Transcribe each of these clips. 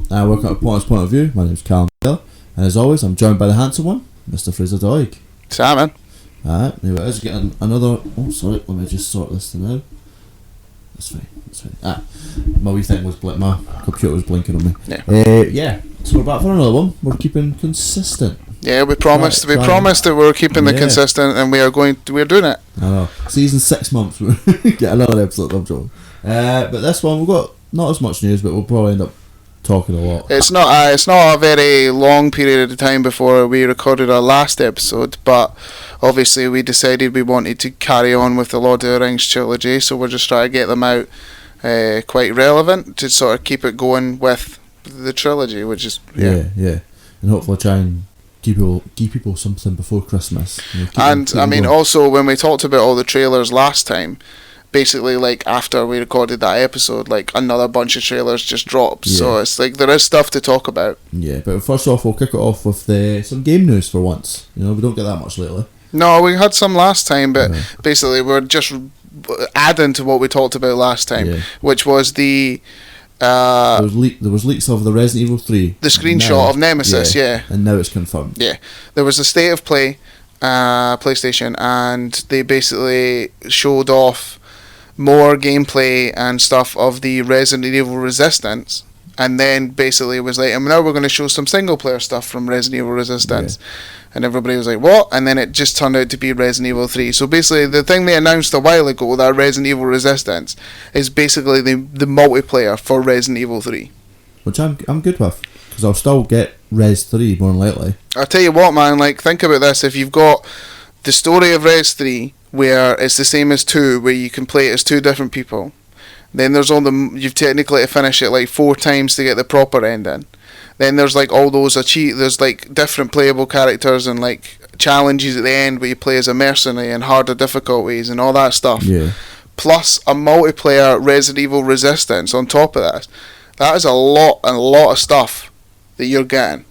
Welcome to Point of View. My name's Callum Taylor, and as always, I'm joined by the handsome one, Mr. Fraser Doig. Salmon. Alright, here it is. Getting another. Oh, sorry. Let me just sort this thing out. That's fine. My wee thing was my computer was blinking on me. Yeah. So we're back for another one. We're keeping consistent. Yeah, we promised. We promised that we were keeping the consistent, and we're doing it. I know. Season 6 months. We get another episode. I'm joking. But this one we've got not as much news, but we'll probably end up talking a lot. It's not a very long period of time before we recorded our last episode, but obviously we decided we wanted to carry on with the Lord of the Rings trilogy, so we're just trying to get them out quite relevant to sort of keep it going with the trilogy, which is yeah, and hopefully try and give people something before Christmas. And I mean, also when we talked about all the trailers last time, basically like after we recorded that episode, like another bunch of trailers just dropped, so it's like there is stuff to talk about. Yeah, but first off we'll kick it off with some game news for once. We don't get that much lately. No, we had some last time, but basically we're just adding to what we talked about last time, which was the there was leaks of the Resident Evil 3, the screenshot of Nemesis, and now it's confirmed. There was a state of play PlayStation, and they basically showed off more gameplay and stuff of the Resident Evil Resistance, and then basically was like, and now we're going to show some single player stuff from Resident Evil Resistance, and everybody was like, what? And then it just turned out to be Resident Evil 3. So basically the thing they announced a while ago, that Resident Evil Resistance, is basically the multiplayer for Resident Evil 3, which I'm good with, because I'll still get Res 3 more than likely. I'll tell you what, man, like, think about this. If you've got the story of Res 3 where it's the same as 2, where you can play it as 2 different people, then there's you've technically to finish it like 4 times to get the proper ending. Then there's like all those there's like different playable characters and like challenges at the end where you play as a mercenary and harder difficulties and all that stuff. Plus a multiplayer Resident Evil Resistance on top of that. That is a lot of stuff that you're getting.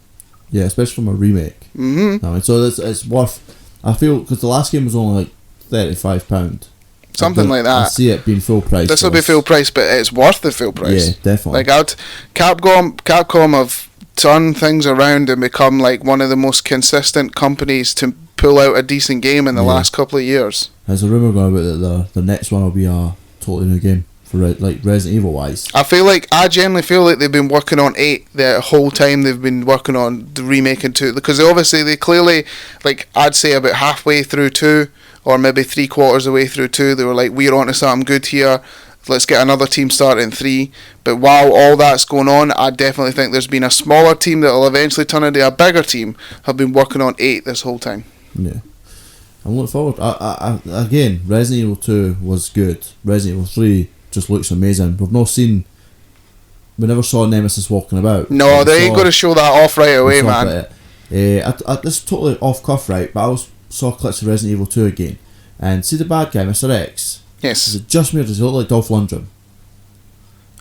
Yeah, especially from a remake. Mm-hmm. I mean, so it's worth. I feel, because the last game was only like £35. Something like that. I see it being full price. This will be full price, but it's worth the full price. Yeah, definitely. Like Capcom have turned things around and become like one of the most consistent companies to pull out a decent game in the last couple of years. There's a rumour going about that the next one will be a totally new game for like Resident Evil wise. I genuinely feel like they've been working on 8 the whole time they've been working on the remake and 2, because they clearly, like, I'd say about halfway through 2 or maybe 3/4 of the way through 2, they were like, we're onto something good here, let's get another team started in 3. But while all that's going on, I definitely think there's been a smaller team that will eventually turn into a bigger team have been working on 8 this whole time. Yeah, I'm looking forward. Again, Resident Evil 2 was good. Resident Evil 3 just looks amazing. We never saw Nemesis walking about. No, they ain't going to show that off right away, man. This is totally off cuff, right? But I saw clips of Resident Evil 2 again, and see the bad guy, Mr. X. Yes. Is it just me, or does he look like Dolph Lundgren?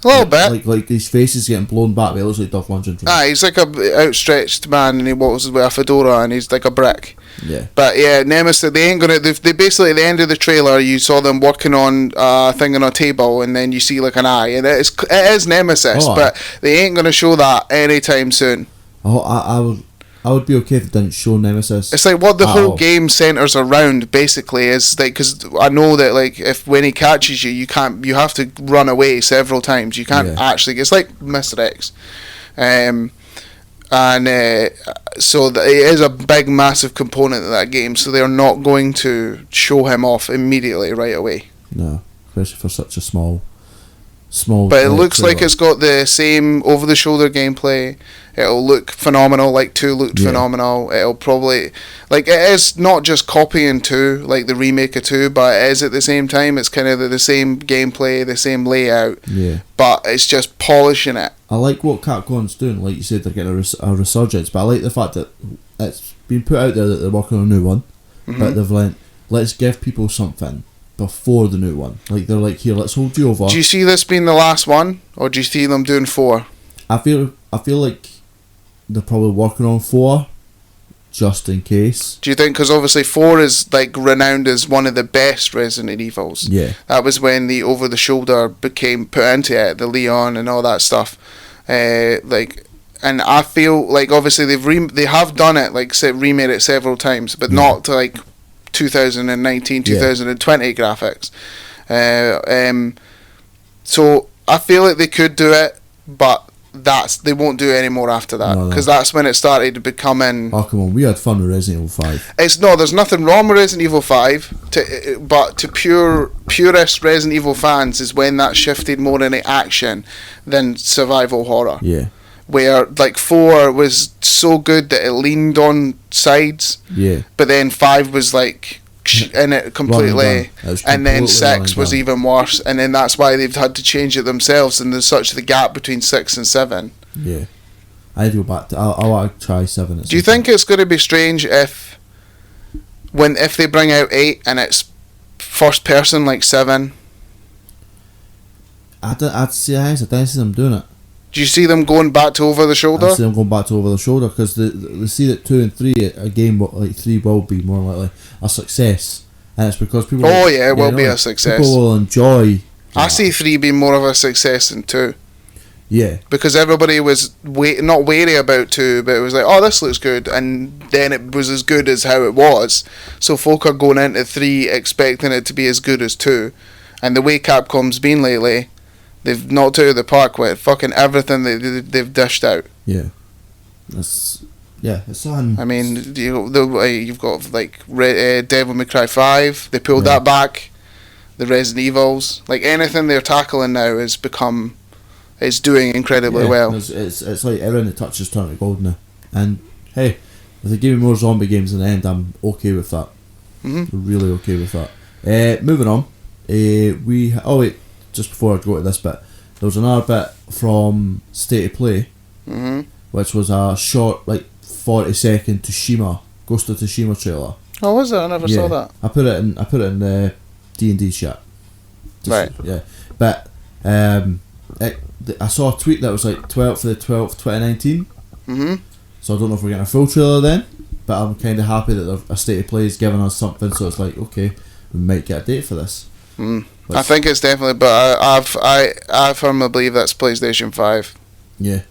A little bit. Like his face is getting blown back, but it looks like Dolph Lundgren. He's like a outstretched man, and he walks with a fedora, and he's like a brick. Yeah. But yeah, Nemesis, they ain't gonna. They basically, at the end of the trailer, you saw them working on a thing on a table, and then you see like an eye, and it is Nemesis, but they ain't gonna show that anytime soon. I would be okay if it didn't show Nemesis. It's like what the whole game centers around, basically, is like, because I know that like when he catches you, you have to run away several times. You can't actually. It's like Mr. X, so it is a big, massive component of that game. So they're not going to show him off immediately right away. No, especially for such a small. But it looks like it's got the same over-the-shoulder gameplay. It'll look phenomenal, like 2 looked phenomenal. It'll probably, like, it is not just copying 2, like the remake of 2, but it is at the same time. It's kind of the same gameplay, the same layout. Yeah. But it's just polishing it. I like what Capcom's doing. Like you said, they're getting a resurgence. But I like the fact that it's been put out there that they're working on a new one. Mm-hmm. But they've like, let's give people something before the new one. Like, they're like, here, let's hold you over. Do you see this being the last one, or do you see them doing 4? I feel like they're probably working on 4, just in case. Do you think, because obviously 4 is like renowned as one of the best Resident Evils. Yeah. That was when the over the shoulder became put into it, the Leon and all that stuff. Like and I feel like obviously they have done it, like remade it several times, but not to like 2019, 2020 graphics. So I feel like they could do it, but they won't do it anymore after that, because that's when it started becoming. Oh come on, we had fun with Resident Evil 5. There's nothing wrong with Resident Evil 5, but to purist Resident Evil fans is when that shifted more into action than survival horror. Yeah. Where like 4 was so good that it leaned on sides. Yeah. But then 5 was like in it completely, and then 6 was even worse, and then that's why they've had to change it themselves, and there's such the gap between 6 and 7. Yeah, I'd go back to. I want to try 7. Do you think it's going to be strange if they bring out 8 and it's first person like 7? I'd see them doing it. Do you see them going back to over the shoulder? I see them going back to over the shoulder, because they see that 2 and 3 a game like 3 will be more likely a success, and it's because people. Oh yeah, it will be a success. People will enjoy. I see 3 being more of a success than 2. Yeah. Because everybody was not wary about 2, but it was like, oh, this looks good, and then it was as good as how it was. So folk are going into 3 expecting it to be as good as 2, and the way Capcom's been lately, they've knocked out of the park with fucking everything they've dished out. Yeah. It's on. I mean, you've got like Devil May Cry 5. They pulled that back. The Resident Evils, like anything they're tackling now, is doing incredibly well. It's like everything that touches turn to gold now. And hey, if they give me more zombie games in the end, I'm okay with that. Really okay with that. Moving on. Just before I go to this bit, there was another bit from State of Play, which was a short, like 40-second Ghost of Tsushima trailer. Oh, was it? I never saw that. I put it in the D&D chat. Right. Yeah, but I saw a tweet that was like 12th of the 12th, 2019. So I don't know if we're getting a full trailer then, but I'm kind of happy that a State of Play is giving us something. So it's like, okay, we might get a date for this. I think it's definitely, but I firmly believe that's PlayStation 5. Yeah.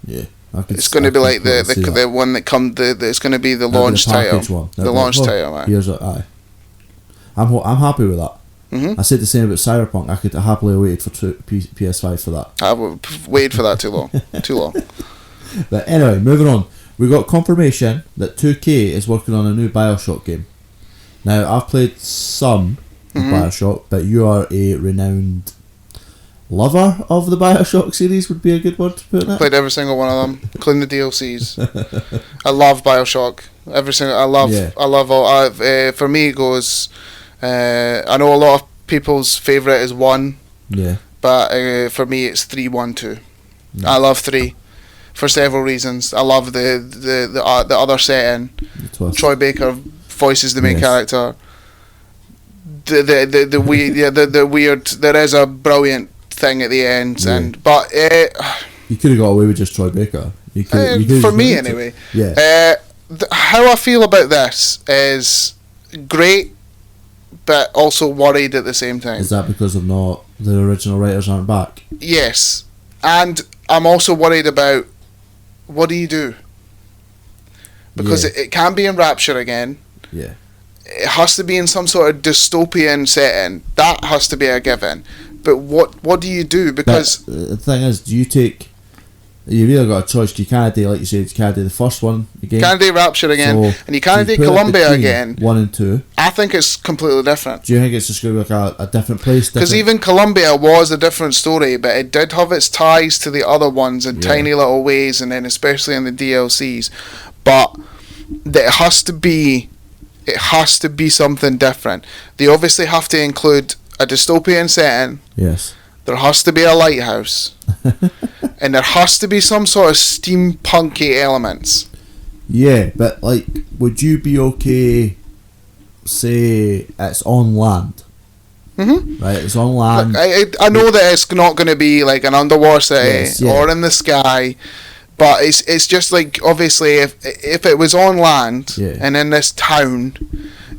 It's going to be like the one that it's going to be the launch title. The launch title, man. Here's I'm happy with that. I said the same about Cyberpunk. I could happily waited for PS5 for that. I would wait for that too long. Too long. But anyway, moving on. We got confirmation that 2K is working on a new Bioshock game. Now, I've played some Bioshock, but you are a renowned lover of the Bioshock series, would be a good word to put in it. Played every single one of them, including the DLCs. I love Bioshock. I love all. For me, it goes. I know a lot of people's favourite is 1. Yeah. But for me, it's 3, 1, 2. No. I love 3 for several reasons. I love the other setting. Troy Baker voices the main character. The weird. There is a brilliant thing at the end, but you could have got away with just Troy Baker. For me, anyway. Yeah. How I feel about this is great, but also worried at the same time. Is that because of the original writers aren't back? Yes, and I'm also worried about what do you do, because it can't be in Rapture again. Yeah. It has to be in some sort of dystopian setting. That has to be a given. But what do you do? Because the thing is, you've either got a choice. You can't do, like you said, you can't do the first one again. You can't do Rapture again, and you can't do Columbia again. 1 and 2. I think it's completely different. Do you think it's just going to be like a different place? Because even Columbia was a different story, but it did have its ties to the other ones in tiny little ways, and then especially in the DLCs. But it has to be something different. They obviously have to include a dystopian setting. Yes. There has to be a lighthouse. And there has to be some sort of steampunky elements. Yeah, but like, would you be okay, say, it's on land? Right, it's on land. I know that it's not going to be like an underwater city or in the sky. But it's just like, obviously, if it was on land and in this town,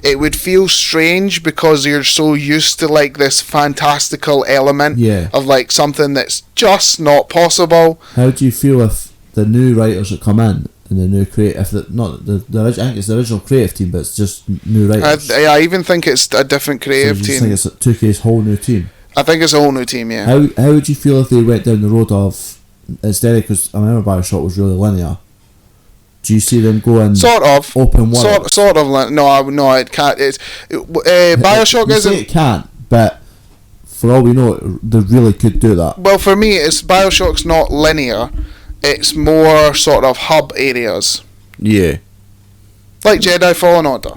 it would feel strange because you're so used to like this fantastical element of like something that's just not possible. How do you feel if the new writers that come in and the new creative, I think it's the original creative team, but it's just new writers. I even think it's a different creative team. So you think it's 2K's whole new team? I think it's a whole new team, yeah. How would you feel if they went down the road of, instead, because I remember BioShock was really linear, do you see them going sort of open world? Sort of. No, it can't. BioShock isn't. It can't, but for all we know, they really could do that. Well, for me, BioShock's not linear. It's more sort of hub areas. Yeah. Like Jedi Fallen Order.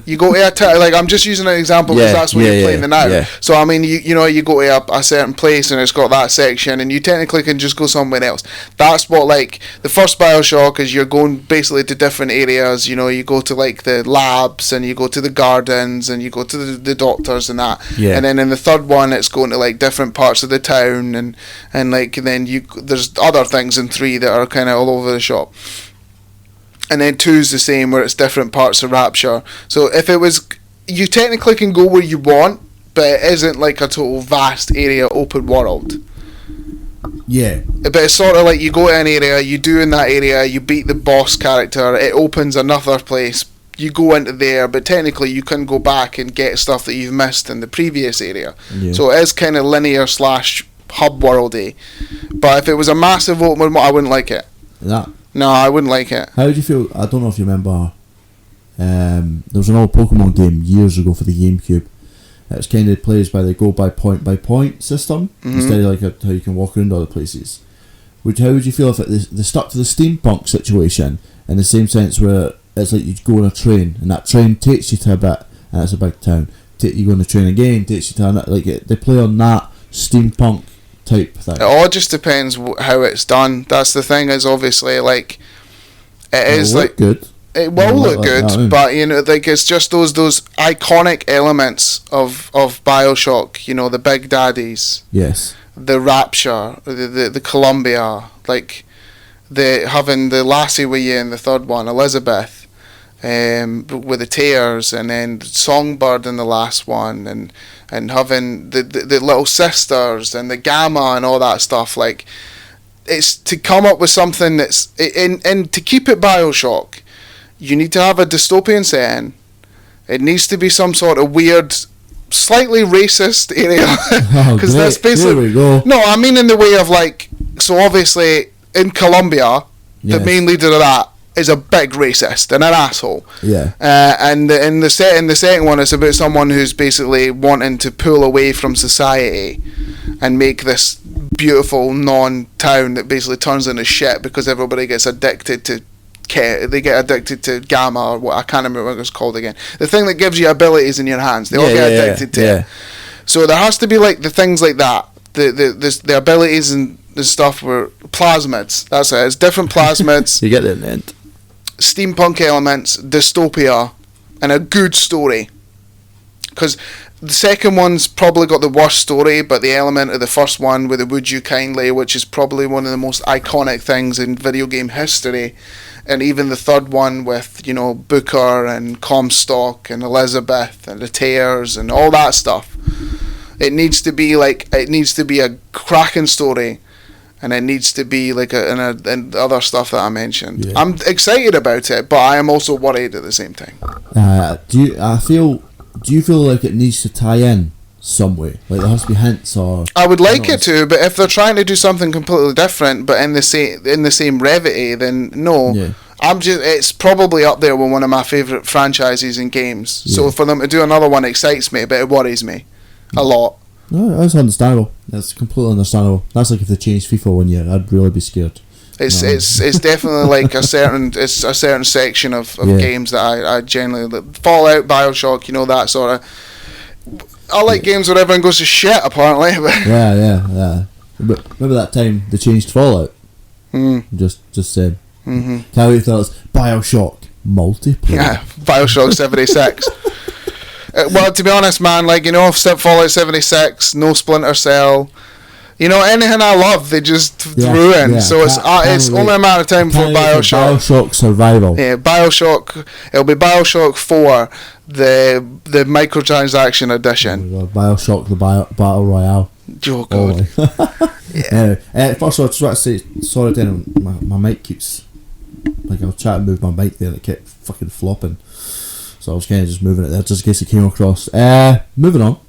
You go to like, I'm just using an example because that's what you're playing now. Yeah. So I mean, you know, you go to a certain place and it's got that section, and you technically can just go somewhere else. That's what, like, the first BioShock is you're going basically to different areas. You know, you go to like the labs and you go to the gardens and you go to the doctors and that. Yeah. And then in the third one, it's going to like different parts of the town and like, and then there's other things in 3 that are kind of all over the shop. And then 2's the same, where it's different parts of Rapture. So if it was, you technically can go where you want, but it isn't like a total vast area open world. Yeah. But it's sort of like you go to an area, you do in that area, you beat the boss character, it opens another place, you go into there, but technically you can go back and get stuff that you've missed in the previous area. Yeah. So it is kind of linear / hub worldy. But if it was a massive open world, I wouldn't like it. No, I wouldn't like it. How would you feel? I don't know if you remember. There was an old Pokemon game years ago for the GameCube. It's kind of plays by the go by point system instead of like how you can walk around other places. How would you feel if they stuck to the steampunk situation in the same sense where it's like you go on a train and that train takes you to a bit and it's a big town. You go on the train again, takes you to another. Like they play on that steampunk type thing. It all just depends how it's done. That's the thing, is obviously like it'll look good. It will look good, but you know, like it's just those iconic elements of BioShock. You know, the Big Daddies. Yes. The Rapture, the Columbia, like having the lassie with you in the third one, Elizabeth. With the tears, and then Songbird in the last one, and having the little sisters and the Gamma and all that stuff. Like, it's to come up with something that's and to keep it BioShock, you need to have a dystopian setting. It needs to be some sort of weird, slightly racist area, because that's basically. There we go. No, I mean in the way of like, so obviously in Colombia, the main leader of that is a big racist and an asshole. Yeah. And in the second one, it's about someone who's basically wanting to pull away from society and make this beautiful non-town that basically turns into shit because everybody gets addicted to. They get addicted to Gamma, or what, I can't remember what it's called again. The thing that gives you abilities in your hands. They all get addicted to it. So there has to be like the things like that. The abilities and the stuff were plasmids. That's it. It's different plasmids. You get it in the end. Steampunk elements, dystopia, and a good story. Because the second one's probably got the worst story, but the element of the first one with the Would You Kindly, which is probably one of the most iconic things in video game history, and even the third one with, you know, Booker and Comstock and Elizabeth and the Tears and all that stuff. It needs to be a cracking story. And it needs to be like and other stuff that I mentioned. Yeah. I'm excited about it, but I am also worried at the same time. Do you feel like it needs to tie in some way? Like there has to be hints, or I would like it to, but if they're trying to do something completely different, but in the same brevity, then no. Yeah. It's probably up there with one of my favourite franchises in games. Yeah. So for them to do another one excites me, but it worries me a lot. No, that's understandable. That's completely understandable. That's like if they changed FIFA 1 year, I'd really be scared. It's definitely like a certain section of games that I genuinely Fallout, BioShock, you know, that sort of. I like games where everyone goes to shit apparently. yeah. But remember that time they changed Fallout? Just saying. Can't wait till it's BioShock multiplayer. Yeah, BioShock 76. Well, to be honest, man, like, you know, Fallout 76, no Splinter Cell, you know, anything I love, they just ruin. So it's only a matter of time for BioShock. BioShock Survival. Yeah, BioShock. It'll be BioShock 4, the microtransaction edition. Oh, BioShock the Battle Royale. Oh god. Yeah. First of all, I just want to say sorry to anyone. My mic keeps, like, I was trying to move my mic there and it kept fucking flopping, so I was kind of just moving it there just in case it came across. Moving on.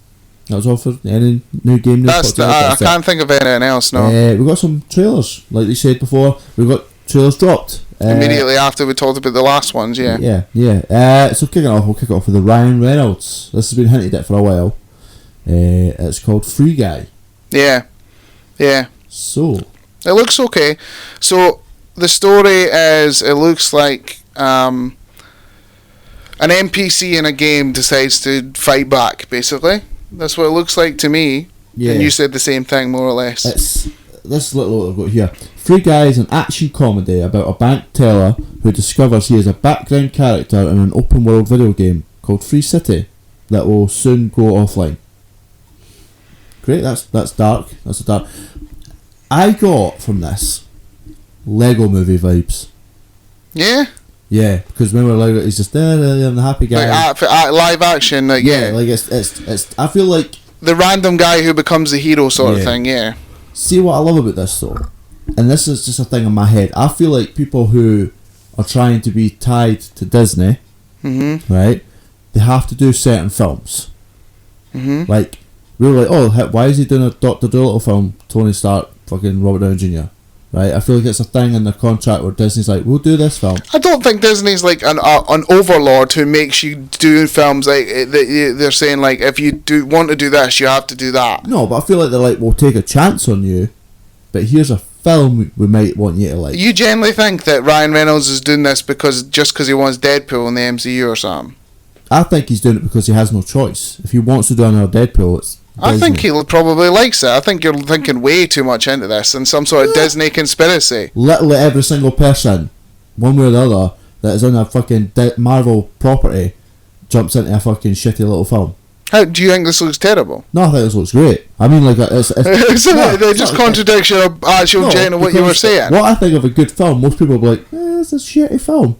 That was all for any new game news. I can't think of anything else. No. We got some trailers, like you said before. We got trailers dropped immediately after we talked about the last ones. Yeah. So we'll kick it off with the Ryan Reynolds. This has been hinted at for a while. It's called Free Guy. Yeah. So it looks okay. So the story is, it looks like an NPC in a game decides to fight back. Basically, that's what it looks like to me. Yeah. And you said the same thing, more or less. This little what I've got here. Free Guy is an action comedy about a bank teller who discovers he is a background character in an open world video game called Free City that will soon go offline. Great, that's dark. That's a dark. I got from this Lego Movie vibes. Yeah. Yeah, because remember Lego, he's just there, the happy guy. Like live action, like, yeah. Like it's. I feel like the random guy who becomes the hero sort of thing. Yeah. See what I love about this though, and this is just a thing in my head. I feel like people who are trying to be tied to Disney, right? They have to do certain films. Like, we were like, oh, why is he doing a Dr. Dolittle film? Tony Stark, fucking Robert Downey Jr. Right? I feel like it's a thing in the contract where Disney's like, we'll do this film. I don't think Disney's like an overlord who makes you do films like they're saying, like, if you do want to do this, you have to do that. No, but I feel like they're like, we'll take a chance on you, but here's a film we might want you to like. You generally think that Ryan Reynolds is doing this because he wants Deadpool in the MCU or something? I think he's doing it because he has no choice. If he wants to do another Deadpool, it's Disney. I think he probably likes it. I think you're thinking way too much into this and some sort of Disney conspiracy. Literally every single person, one way or the other, that is on a fucking Marvel property jumps into a fucking shitty little film. How do you think this looks terrible? No, I think this looks great. I mean, like, it's they just contradict your actual what you were saying. What I think of a good film, most people will be like, it's a shitty film.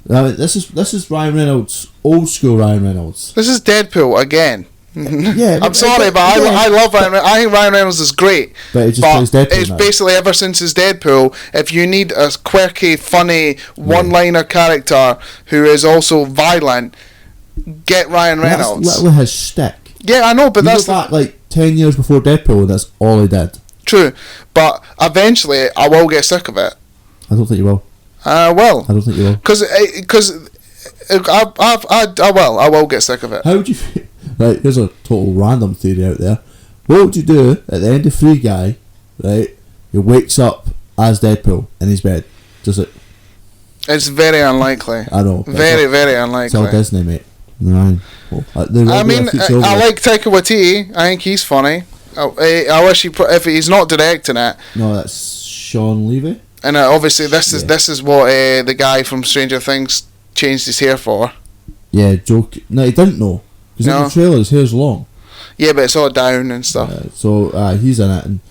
I mean, this is Ryan Reynolds, old school Ryan Reynolds. This is Deadpool again. Yeah, I'm sorry, but I love Ryan Reynolds. I think Ryan Reynolds is great. But he just plays Deadpool it's now. Basically ever since his Deadpool, if you need a quirky, funny, one-liner character who is also violent, get Ryan Reynolds. That's literally his shtick. Yeah, I know, but you that's go back like 10 years before Deadpool, and that's all he did. True, but eventually I will get sick of it. I don't think you will. I will. I don't think you will. Because I will get sick of it. How would you feel? Right, here's a total random theory out there. What would you do at the end of Free Guy, right? He wakes up as Deadpool in his bed. Just like, it's very unlikely. I know. Very, very unlikely. It's all Disney, mate. No. I mean, I like Taika Waititi. I think he's funny. I wish if he's not directing it. No, that's Sean Levy. And obviously this is what the guy from Stranger Things changed his hair for. Yeah, joke. No, he didn't know. Because in the trailer his hair's long. Yeah, but it's all down and stuff. So he's in it, and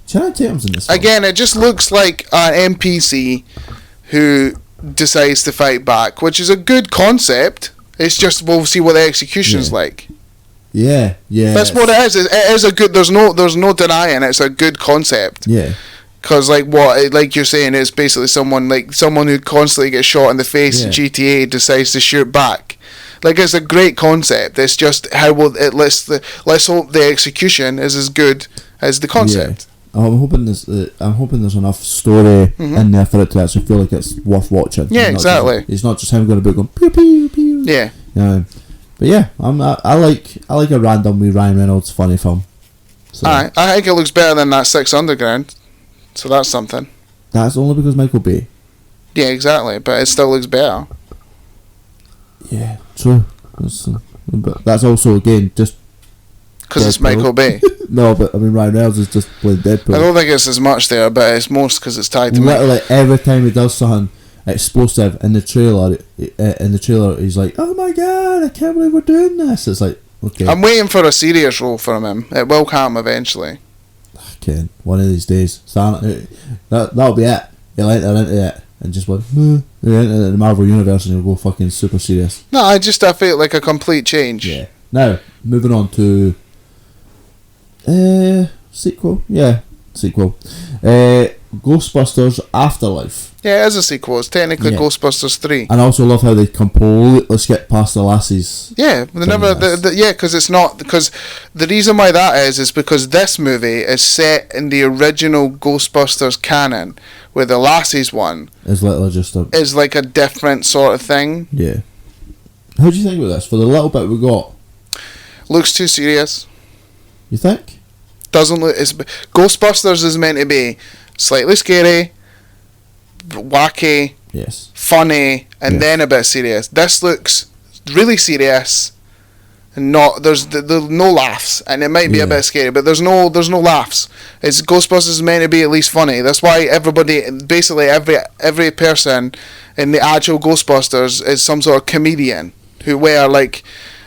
Channing Tatum's in this film. Again, it just looks like an NPC who decides to fight back, which is a good concept. It's just we'll see what the execution's like. Yeah. That's what it is. It is a good. There's no denying it's a good concept. Yeah. Because like you're saying, it's basically someone who constantly gets shot in the face in GTA decides to shoot back. Like, it's a great concept. It's just how let's hope the execution is as good as the concept. Yeah. I'm hoping there's enough story in there for it to actually feel like it's worth watching. Yeah, exactly. It's not just him going about going pew pew pew. Yeah. But yeah, I like a random wee Ryan Reynolds funny film. So. I think it looks better than that Six Underground. So that's something. That's only because Michael Bay. Yeah, exactly. But it still looks better. Yeah, true. But that's also, again, just because it's Michael Bay. No, but I mean, Ryan Reynolds is just playing Deadpool. I don't think it's as much there, but it's most because it's tied to literally every time he does something explosive in the trailer, he's like, "Oh my god, I can't believe we're doing this." It's like, okay. I'm waiting for a serious role from him. It will come eventually. Okay, one of these days, that'll be it. He'll enter into it, and just went, meh, they enter the Marvel Universe and he'll go fucking super serious. No, I feel like a complete change. Yeah. Now, moving on to sequel. Yeah, sequel. Ghostbusters Afterlife. Yeah, it is a sequel. It's technically Ghostbusters 3. And I also love how they completely skip past the lassies. Yeah, they never. Because it's not. Because the reason why that is because this movie is set in the original Ghostbusters canon, where the lassies one is literally just is like a different sort of thing. Yeah. How do you think about this? For the little bit we got, looks too serious. You think? Doesn't look. Ghostbusters is meant to be slightly scary, wacky, yes, funny, and then a bit serious. This looks really serious, and not there's no laughs, and it might be a bit scary, but there's no laughs. It's Ghostbusters is meant to be at least funny. That's why everybody, basically every person in the actual Ghostbusters is some sort of comedian who wear like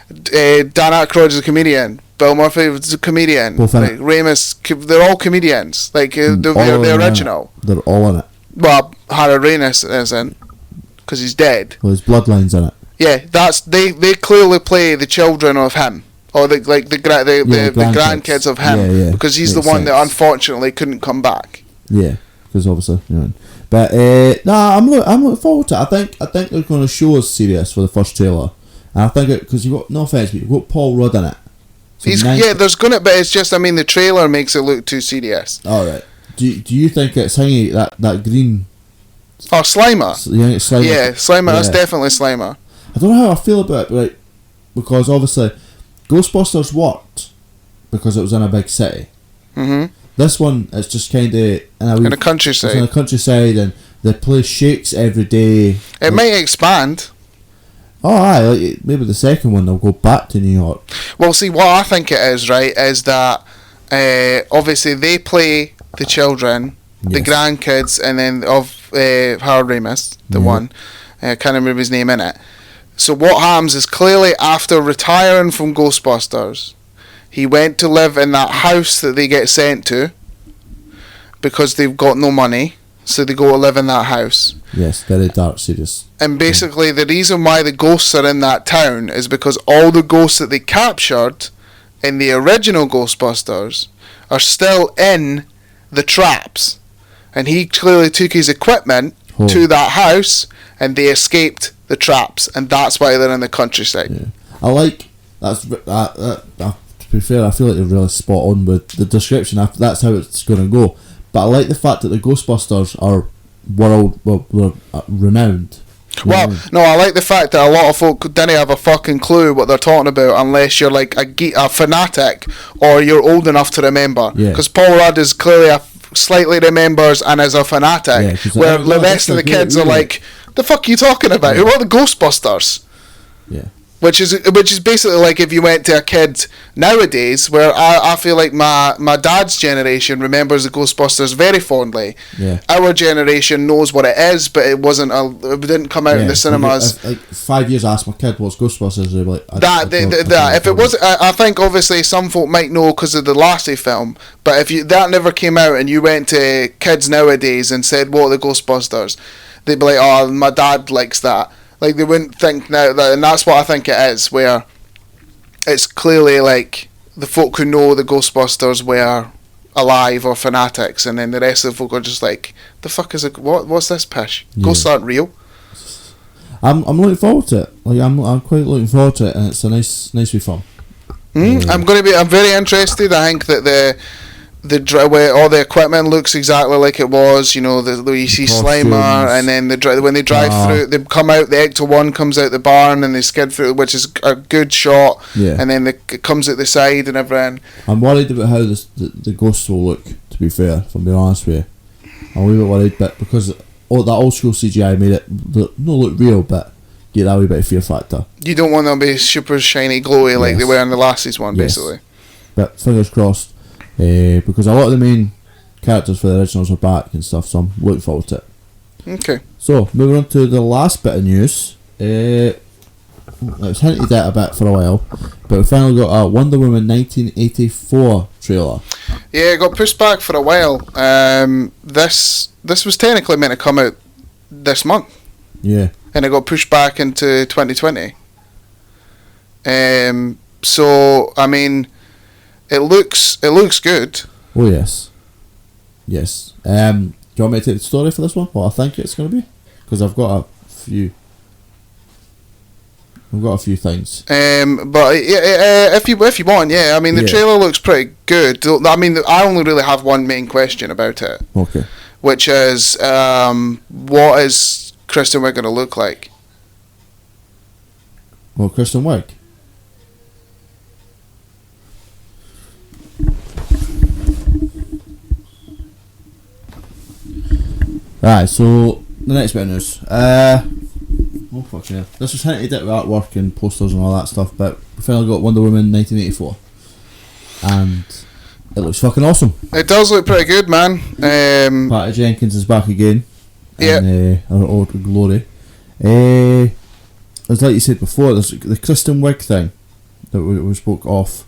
Dan Aykroyd is a comedian. Bill Murphy is a comedian. Like Ramis, they're all comedians. Like the original. They're all in it. Well, Harry Ramis isn't, because he's dead. Well, his bloodline's in it. Yeah, that's they clearly play the children of him, or the grandkids of him, because he's the one that unfortunately couldn't come back. Yeah, because obviously, But I'm looking forward to it. I think they're going to show us serious for the first trailer, and I think because you've got no offense, but you've got Paul Rudd in it. So there's gonna, but it's just, the trailer makes it look too serious. All right. Do you think it's hanging that green? Oh, Slimer. Slimer. Yeah, Slimer. That's definitely Slimer. I don't know how I feel about it, right? Because obviously, Ghostbusters worked because it was in a big city. Mm-hmm. This one, it's just kind of in a countryside. It's in a countryside, and the place shakes every day. It might expand. Oh, aye, maybe the second one they'll go back to New York. Well, see, what I think it is, right, is that obviously they play the children, the grandkids, and then of Harold Ramis, the one. I can't remember his name in it. So what happens is clearly after retiring from Ghostbusters, he went to live in that house that they get sent to because they've got no money. So they go to live in that house. Yes, very dark, serious. And basically the reason why the ghosts are in that town is because all the ghosts that they captured in the original Ghostbusters are still in the traps. And he clearly took his equipment to that house and they escaped the traps. And that's why they're in the countryside. Yeah. I like... to be fair, I feel like they're really spot on with the description. That's how it's going to go. But I like the fact that the Ghostbusters are renowned. Well, no, I like the fact that a lot of folk didn't have a fucking clue what they're talking about unless you're like a fanatic or you're old enough to remember. Because Paul Rudd is clearly slightly remembers and is a fanatic, where the rest of the kids are like, the fuck are you talking about? Who are the Ghostbusters? Yeah. Which is basically like if you went to a kid nowadays, where I feel like my dad's generation remembers the Ghostbusters very fondly. Yeah. Our generation knows what it is, but it didn't come out in the cinemas. Like 5 years, I asked my kid what's Ghostbusters, they're like I think obviously some folk might know because of the Lassie film, but if that never came out and you went to kids nowadays and said what are the Ghostbusters, they'd be like, oh, my dad likes that. Like, they wouldn't think now that, and that's what I think it is, where it's clearly like the folk who know the Ghostbusters were alive or fanatics, and then the rest of the folk are just like, the fuck is it? What's this pish? Yeah. Ghosts aren't real. I'm looking forward to it. Like, I'm quite looking forward to it, and it's a nice wee film. I'm very interested. I think that where all the equipment looks exactly like it was, you see Slimer, and then when they drive through, they come out, the Ecto 1 comes out the barn and they skid through, which is a good shot, and then it comes out the side and everything. I'm worried about how the ghosts will look, to be fair, if I'm being honest with you. I'm a wee bit worried, but because that old school CGI made it not look real, but get that wee bit of fear factor. You don't want them to be super shiny, glowy like they were in the Lassies one, basically. But fingers crossed. Because a lot of the main characters for the originals are back and stuff, so I'm looking forward to it. Okay. So, moving on to the last bit of news. It was hinted at a bit for a while, but we finally got a Wonder Woman 1984 trailer. Yeah, it got pushed back for a while. This was technically meant to come out this month. Yeah. And it got pushed back into 2020. So I mean, it looks good. Oh yes. Yes. Do you want me to take the story for this one? What I think it's going to be? Because I've got a few things. But if you want, yeah. I mean, the trailer looks pretty good. I mean, I only really have one main question about it. Okay. Which is, what is Kristen Wiig going to look like? Well, Kristen Wiig. Right, so the next bit of news. Oh fuck yeah! This was hinted at with artwork and posters and all that stuff, but we finally got Wonder Woman 1984, and it looks fucking awesome. It does look pretty good, man. Patty Jenkins is back again. Yeah. In her old glory. As like you said before, there's the Kristen Wiig thing that we spoke off.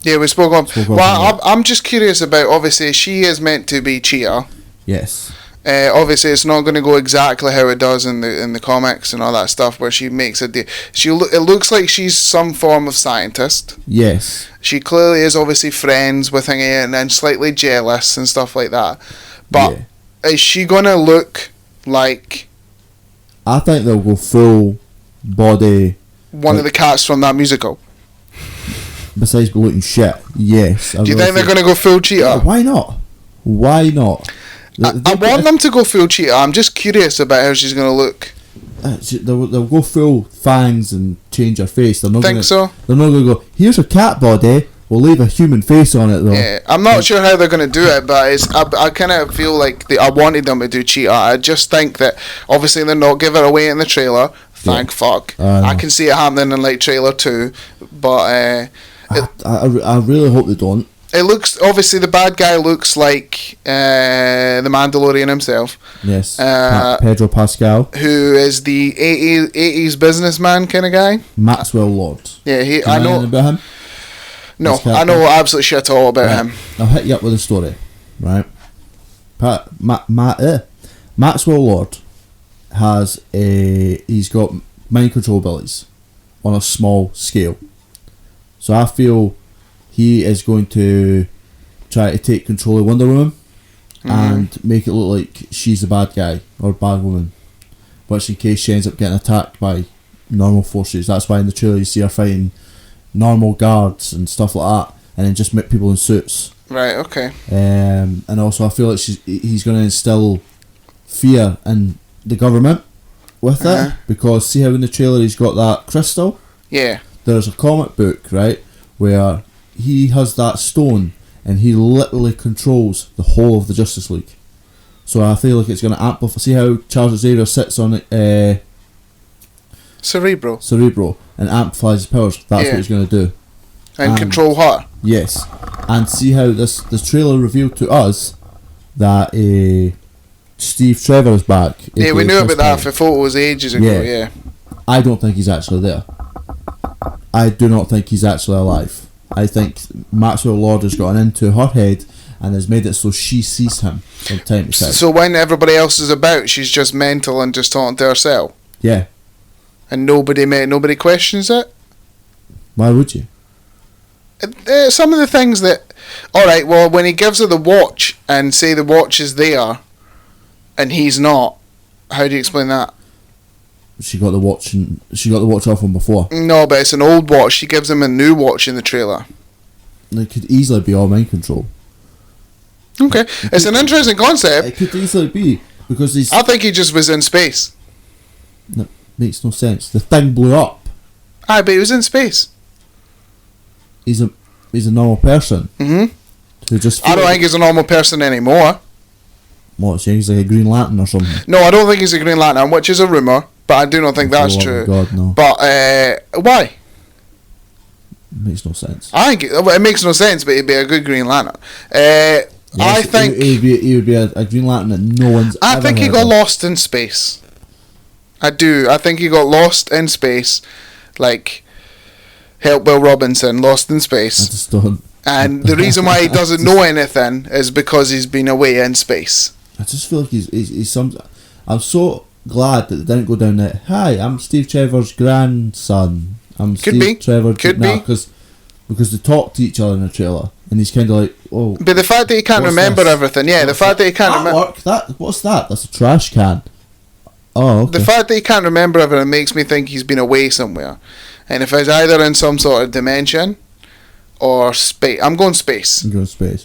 Yeah, we spoke on. Well, I'm just curious about. Obviously, she is meant to be Cheetah. Yes. Obviously, it's not going to go exactly how it does in the comics and all that stuff, where she makes a deal. It looks like she's some form of scientist. Yes. She clearly is obviously friends with him and slightly jealous and stuff like that. But is she going to look like... I think they'll go full body... One of the cats from that musical. Besides looking shit, yes. Do you think they're going to go full Cheetah? Yeah, why not? Why not? I want them to go full Cheetah. I'm just curious about how she's going to look. They'll go full fangs and change her face. They're not Think so? They're not going to go, here's a cat body, we'll leave a human face on it though. Yeah, I'm not sure how they're going to do it, but I kind of feel like I wanted them to do Cheetah. I just think that obviously they're not giving it away in the trailer. Thank fuck. I can see it happening in like trailer 2, but I really hope they don't. It looks, obviously the bad guy looks like the Mandalorian himself. Yes. Pedro Pascal. Who is the 80s businessman kind of guy. Maxwell Lord. Yeah, I know. About him? No, I know absolutely shit all about him. I'll hit you up with a story, right? Maxwell Lord he's got mind control abilities on a small scale. So I feel he is going to try to take control of Wonder Woman and make it look like she's the bad guy or bad woman, which in case she ends up getting attacked by normal forces. That's why in the trailer you see her fighting normal guards and stuff like that, and then just make people in suits. Right. Okay. And also I feel like he's going to instill fear in the government with it, because see how in the trailer he's got that crystal. Yeah. There's a comic book, right, where he has that stone and he literally controls the whole of the Justice League. So I feel like it's going to amplify. See how Charles Xavier sits on it, Cerebro, and amplifies his powers. That's what he's going to do. And control her. Yes. And see how this trailer revealed to us that Steve Trevor is back. Yeah, we knew about that for photos ages ago, yeah. I don't think he's actually there. I do not think he's actually alive. I think Maxwell Lord has gotten into her head and has made it so she sees him from time to time. So when everybody else is about, she's just mental and just talking to herself? Yeah. And nobody questions it? Why would you? Some of the things that... Alright, well, when he gives her the watch and say the watch is there and he's not, how do you explain that? She got the watch off him before. No, but it's an old watch. She gives him a new watch in the trailer. It could easily be all mind control. Okay, it's an interesting concept. It could easily be, because I think he just was in space. That makes no sense. The thing blew up. Aye, but he was in space. He's a normal person. Mm-hmm. Who just. I don't think he's a normal person anymore. What? So he's like a Green Lantern or something? No, I don't think he's a Green Lantern, which is a rumour. But I do not think that's true. God, no. But why? It makes no sense. I think it makes no sense, but he'd be a good Green Lantern. Yes, I think he would be a Green Lantern that no one's. I think he got lost in space. I do. I think he got lost in space, like Help Will Robinson, lost in space. I just don't. And the reason why he doesn't know anything is because he's been away in space. I just feel like he's some. I'm so glad that they didn't go down that. Hi, I'm Steve Trevor's grandson. Trevor. Could be. Because they talk to each other in the trailer, and he's kind of like, oh. But the fact that he can't remember everything, the fact that he can't remember. What's that? That's a trash can. Oh, okay. The fact that he can't remember everything makes me think he's been away somewhere, and if it's either in some sort of dimension or space, I'm going space.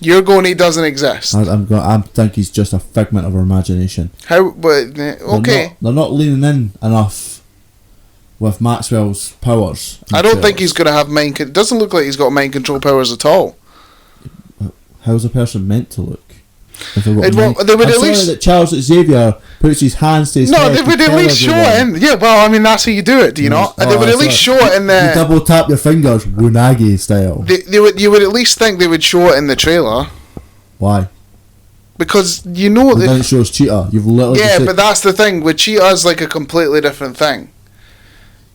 You're going he doesn't exist. I think he's just a figment of our imagination. How? But okay. They're not leaning in enough with Maxwell's powers. I don't think he's going to have mind. It doesn't look like he's got mind control powers at all. How's a person meant to look? They would at least that Charles Xavier puts his hands to his head. No, they would at least show it in. Yeah, well, I mean that's how you do it. Do you know? They would at least show it in the. You double tap your fingers, Wunagi style. You would at least think they would show it in the trailer. Why? Because you know that it shows Cheetah. You've literally. Yeah, but that's the thing. With Cheetah's like a completely different thing.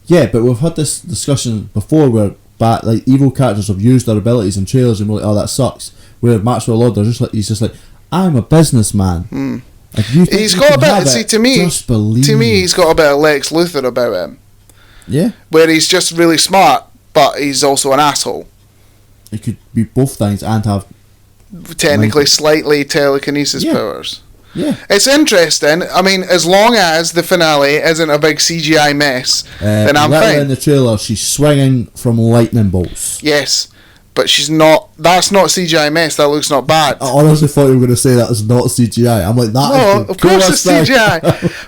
Yeah, but we've had this discussion before where evil characters have used their abilities in trailers and we're like, oh, that sucks. Where Maxwell Lord, he's just like, I'm a businessman. If you think he's got a bit. To me, he's got a bit of Lex Luthor about him. Yeah. Where he's just really smart, but he's also an asshole. He could be both things and have technically slightly telekinesis powers. Yeah. It's interesting. I mean, as long as the finale isn't a big CGI mess, then I'm fine. In the trailer, she's swinging from lightning bolts. Yes, but she's not. That's not CGI mess. That looks not bad. I honestly thought you were going to say that is not CGI. I'm like, that. No, of course it's CGI.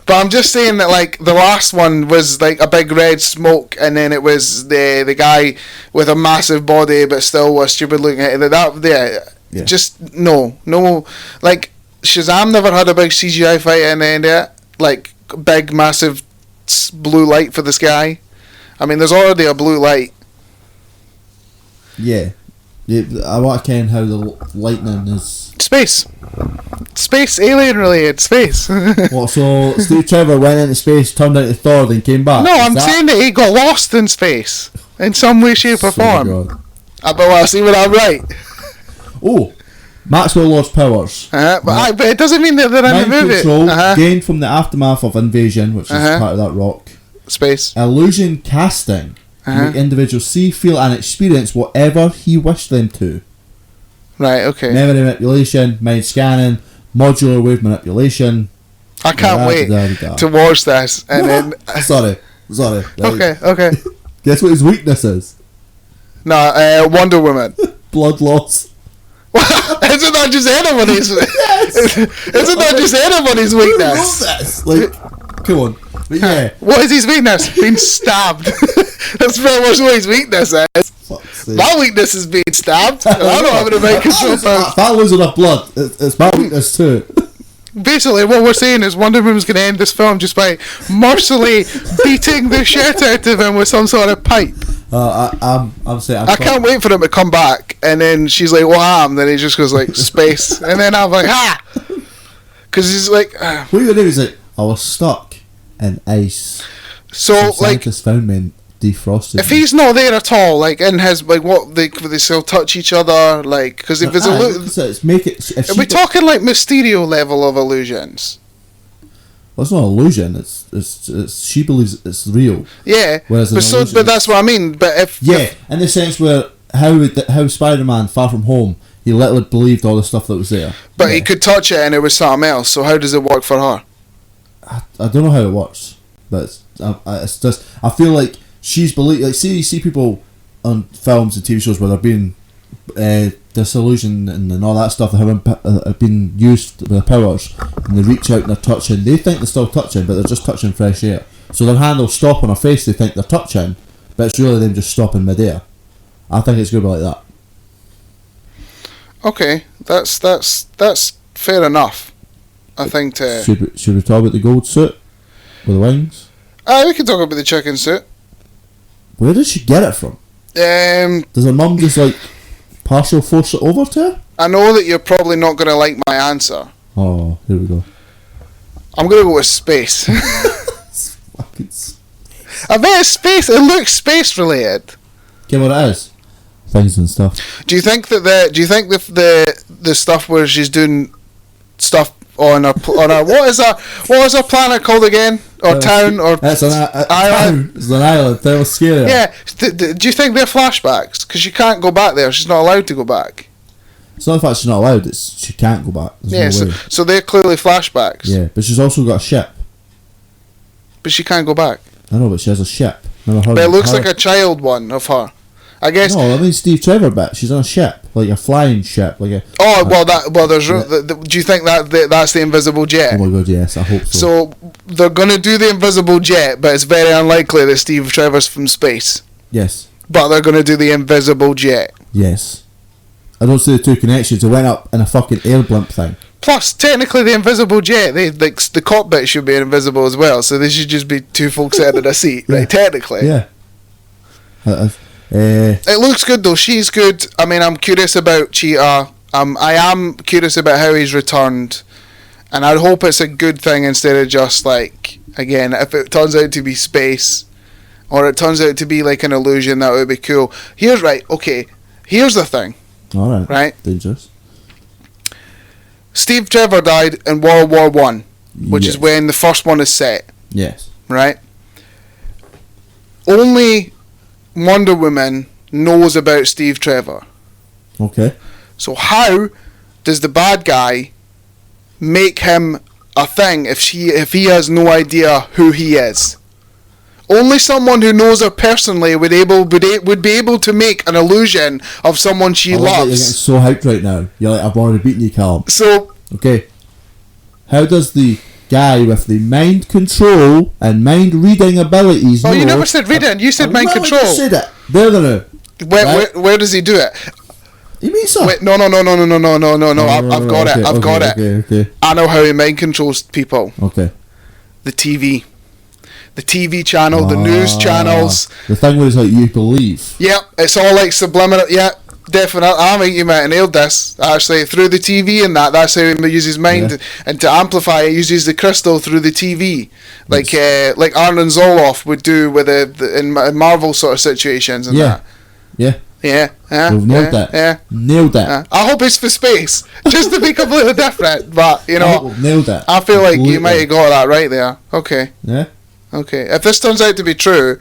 But I'm just saying that, like, the last one was like a big red smoke, and then it was the guy with a massive body, but still was stupid looking at it. Yeah. Just no, like. Shazam never had a big CGI fight in the end of it. Like, big, massive blue light for the sky. I mean, there's already a blue light. Yeah. I want to ken how the lightning is... Space, alien related, space. What, so Steve Trevor went into space, turned into Thor, then came back? No, I'm saying that he got lost in space. In some way, shape or form. But see what I'm right. Oh. Maxwell Lord's powers. But it doesn't mean that they're in the movie. Control gained from the aftermath of invasion, which is part of that rock. Space. Illusion casting. To make individuals see, feel and experience whatever he wished them to. Right, okay. Memory manipulation, mind scanning, modular wave manipulation. I can't wait to watch this. And then Sorry. Okay. Guess what his weakness is? No, Wonder Woman. Blood loss. Isn't that just anybody's? Isn't that just anybody's weakness? Like, come on. But yeah. What is his weakness? Being stabbed. That's very much what his weakness is. My weakness is being stabbed. I don't have any mind control powers. If I lose enough blood, it's my weakness too. Basically, what we're saying is Wonder Woman's going to end this film just by mercilessly beating the shit out of him with some sort of pipe. I'm saying I can't wait for him to come back, and then she's like, "What happened?" Then he just goes like, "Space," and then I'm like, "Ha!" Because he's like, "What are you gonna do?" He's like, "I was stuck in ice." So like, scientists found me and defrosted. If he's not there at all, like in his like what they still touch each other, like because if it's are we talking like Mysterio level of illusions? Well, it's not an illusion. It's she believes it's real. Yeah, but that's what I mean. But if in the sense where how Spider-Man Far From Home, he literally believed all the stuff that was there. But he could touch it and it was something else. So how does it work for her? I don't know how it works, but it's just I feel like she's believed. Like see people on films and TV shows where they're being disillusioned and all that stuff that have been used with their powers, and they reach out and they're touching. They think they're still touching, but they're just touching fresh air. So their hand will stop on her face. They think they're touching, but it's really them just stopping mid-air. I think it's going to be like that. Okay, that's fair enough. I think. Should we talk about the gold suit with the wings? We can talk about the chicken suit. Where did she get it from? Does her mum just like partial force it over to her? I know that you're probably not going to like my answer. Oh, here we go. I'm going to go with space. It's fucking space. I bet it's space. It looks space related. Okay, what it is? Things and stuff. Do you think that the stuff where she's doing stuff on a what is a planet called again, or town, or it's an island. It's an island. That was scary. Yeah. Do you think they're flashbacks? Because she can't go back there. She's not allowed to go back. It's not the fact she's not allowed. It's she can't go back. There's no way. So they're clearly flashbacks. Yeah, but she's also got a ship. But she can't go back. I know, but she has a ship. But it looks like a child one of her. I guess. No, I mean Steve Trevor bit. She's on a ship, like a flying ship, like a. There's. Do you think that's the invisible jet? Oh my god, yes, I hope so. So they're gonna do the invisible jet, but it's very unlikely that Steve Trevor's from space. Yes. But they're gonna do the invisible jet. Yes. I don't see the two connections. It went up in a fucking air blimp thing. Plus, technically, the invisible jet, the cockpit should be invisible as well. So they should just be two folks sitting in a seat, Yeah. right? Technically. Yeah. It looks good though. She's good. I mean, I'm curious about Cheetah. I am curious about how he's returned, and I hope it's a good thing instead of just like, again, if it turns out to be space, or it turns out to be like an illusion, that would be cool. Here's the thing. All right. Right. Dangerous. Steve Trevor died in World War One, which Yes. is when the first one is set. Yes. Right. Only Wonder Woman knows about Steve Trevor. Okay. So how does the bad guy make him a thing if he has no idea who he is? Only someone who knows her personally would be able to make an illusion of someone she I love that you're loves. getting so hyped right now. You're like, I've already beaten you, Callum. So Okay. How does the guy with the mind control and mind reading abilities you know? never said reading. You said mind control. I said it. There. Where does he do it? You mean so? Wait, no. I've got it. I've got it. Okay. I know how he mind controls people. Okay. The TV channel, the news channels. The thing where it's like you believe. Yep, it's all like subliminal. Yeah, definitely. I think you might have nailed this. Actually, through the TV and that's how he uses mind. Yeah. And to amplify it, he uses the crystal through the TV. Like Arnon Zoloff would do with in Marvel sort of situations and that. Yeah. Yeah. We've nailed that. Yeah. Nailed that. I hope it's for space, just to be completely different. But, you know, We've nailed that. I feel like Completely. you might have got that right there. Okay. Yeah. Okay. If this turns out to be true,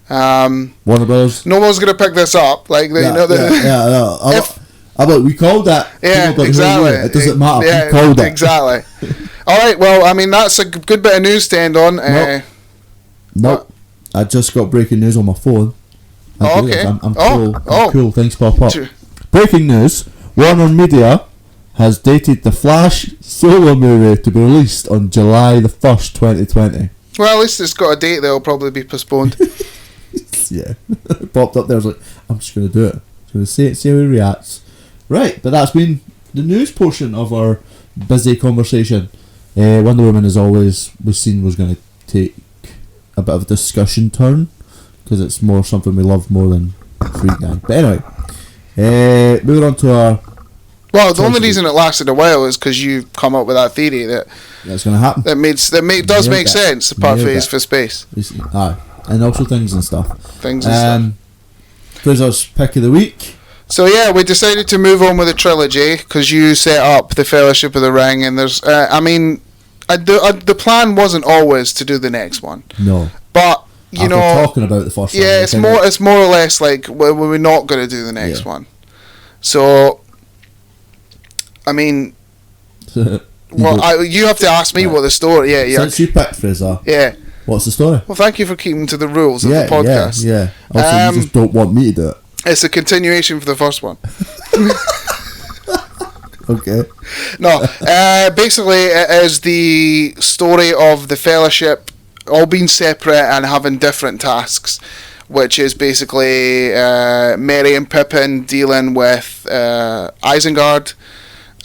Warner Brothers. no one's going to pick this up. Like, Yeah. We called that. Yeah, People, but exactly. It doesn't matter. Yeah, We called it. Exactly. All right. Well, I mean, that's a good bit of news to end on. Nope. I just got breaking news on my phone. Okay. I'm cool. Oh. I'm cool. Things pop up. Sure. Breaking news. Warner Media has dated the Flash solo movie to be released on July the 1st, 2020. Well, at least it's got a date that will probably be postponed. Yeah. It popped up there. I was like, I'm just going to do it. I'm going to see how he reacts. Right. But that's been the news portion of our busy conversation. Wonder Woman, as always, we've seen was going to take a bit of a discussion turn, because it's more something we love more than Freak Night. But anyway, moving on to our... Well, the only reason it lasted a while is because you come up with that theory that's going to happen. does make sense, apart from it's for space. Aye, and also things and stuff. Stuff. Fraser's pick of the week. So yeah, we decided to move on with the trilogy because you set up the Fellowship of the Ring, and there's, the plan wasn't always to do the next one. No. But After talking about the first one. Yeah, it's more or less like we're not going to do the next one. So, I mean, you have to ask me what the story. Yeah. Since you picked Fraser. Yeah. What's the story? Well, thank you for keeping to the rules of the podcast. Yeah. Also, you just don't want me to do it. It's a continuation for the first one. Okay. No, basically it is the story of the Fellowship all being separate and having different tasks, which is basically Merry and Pippin dealing with Isengard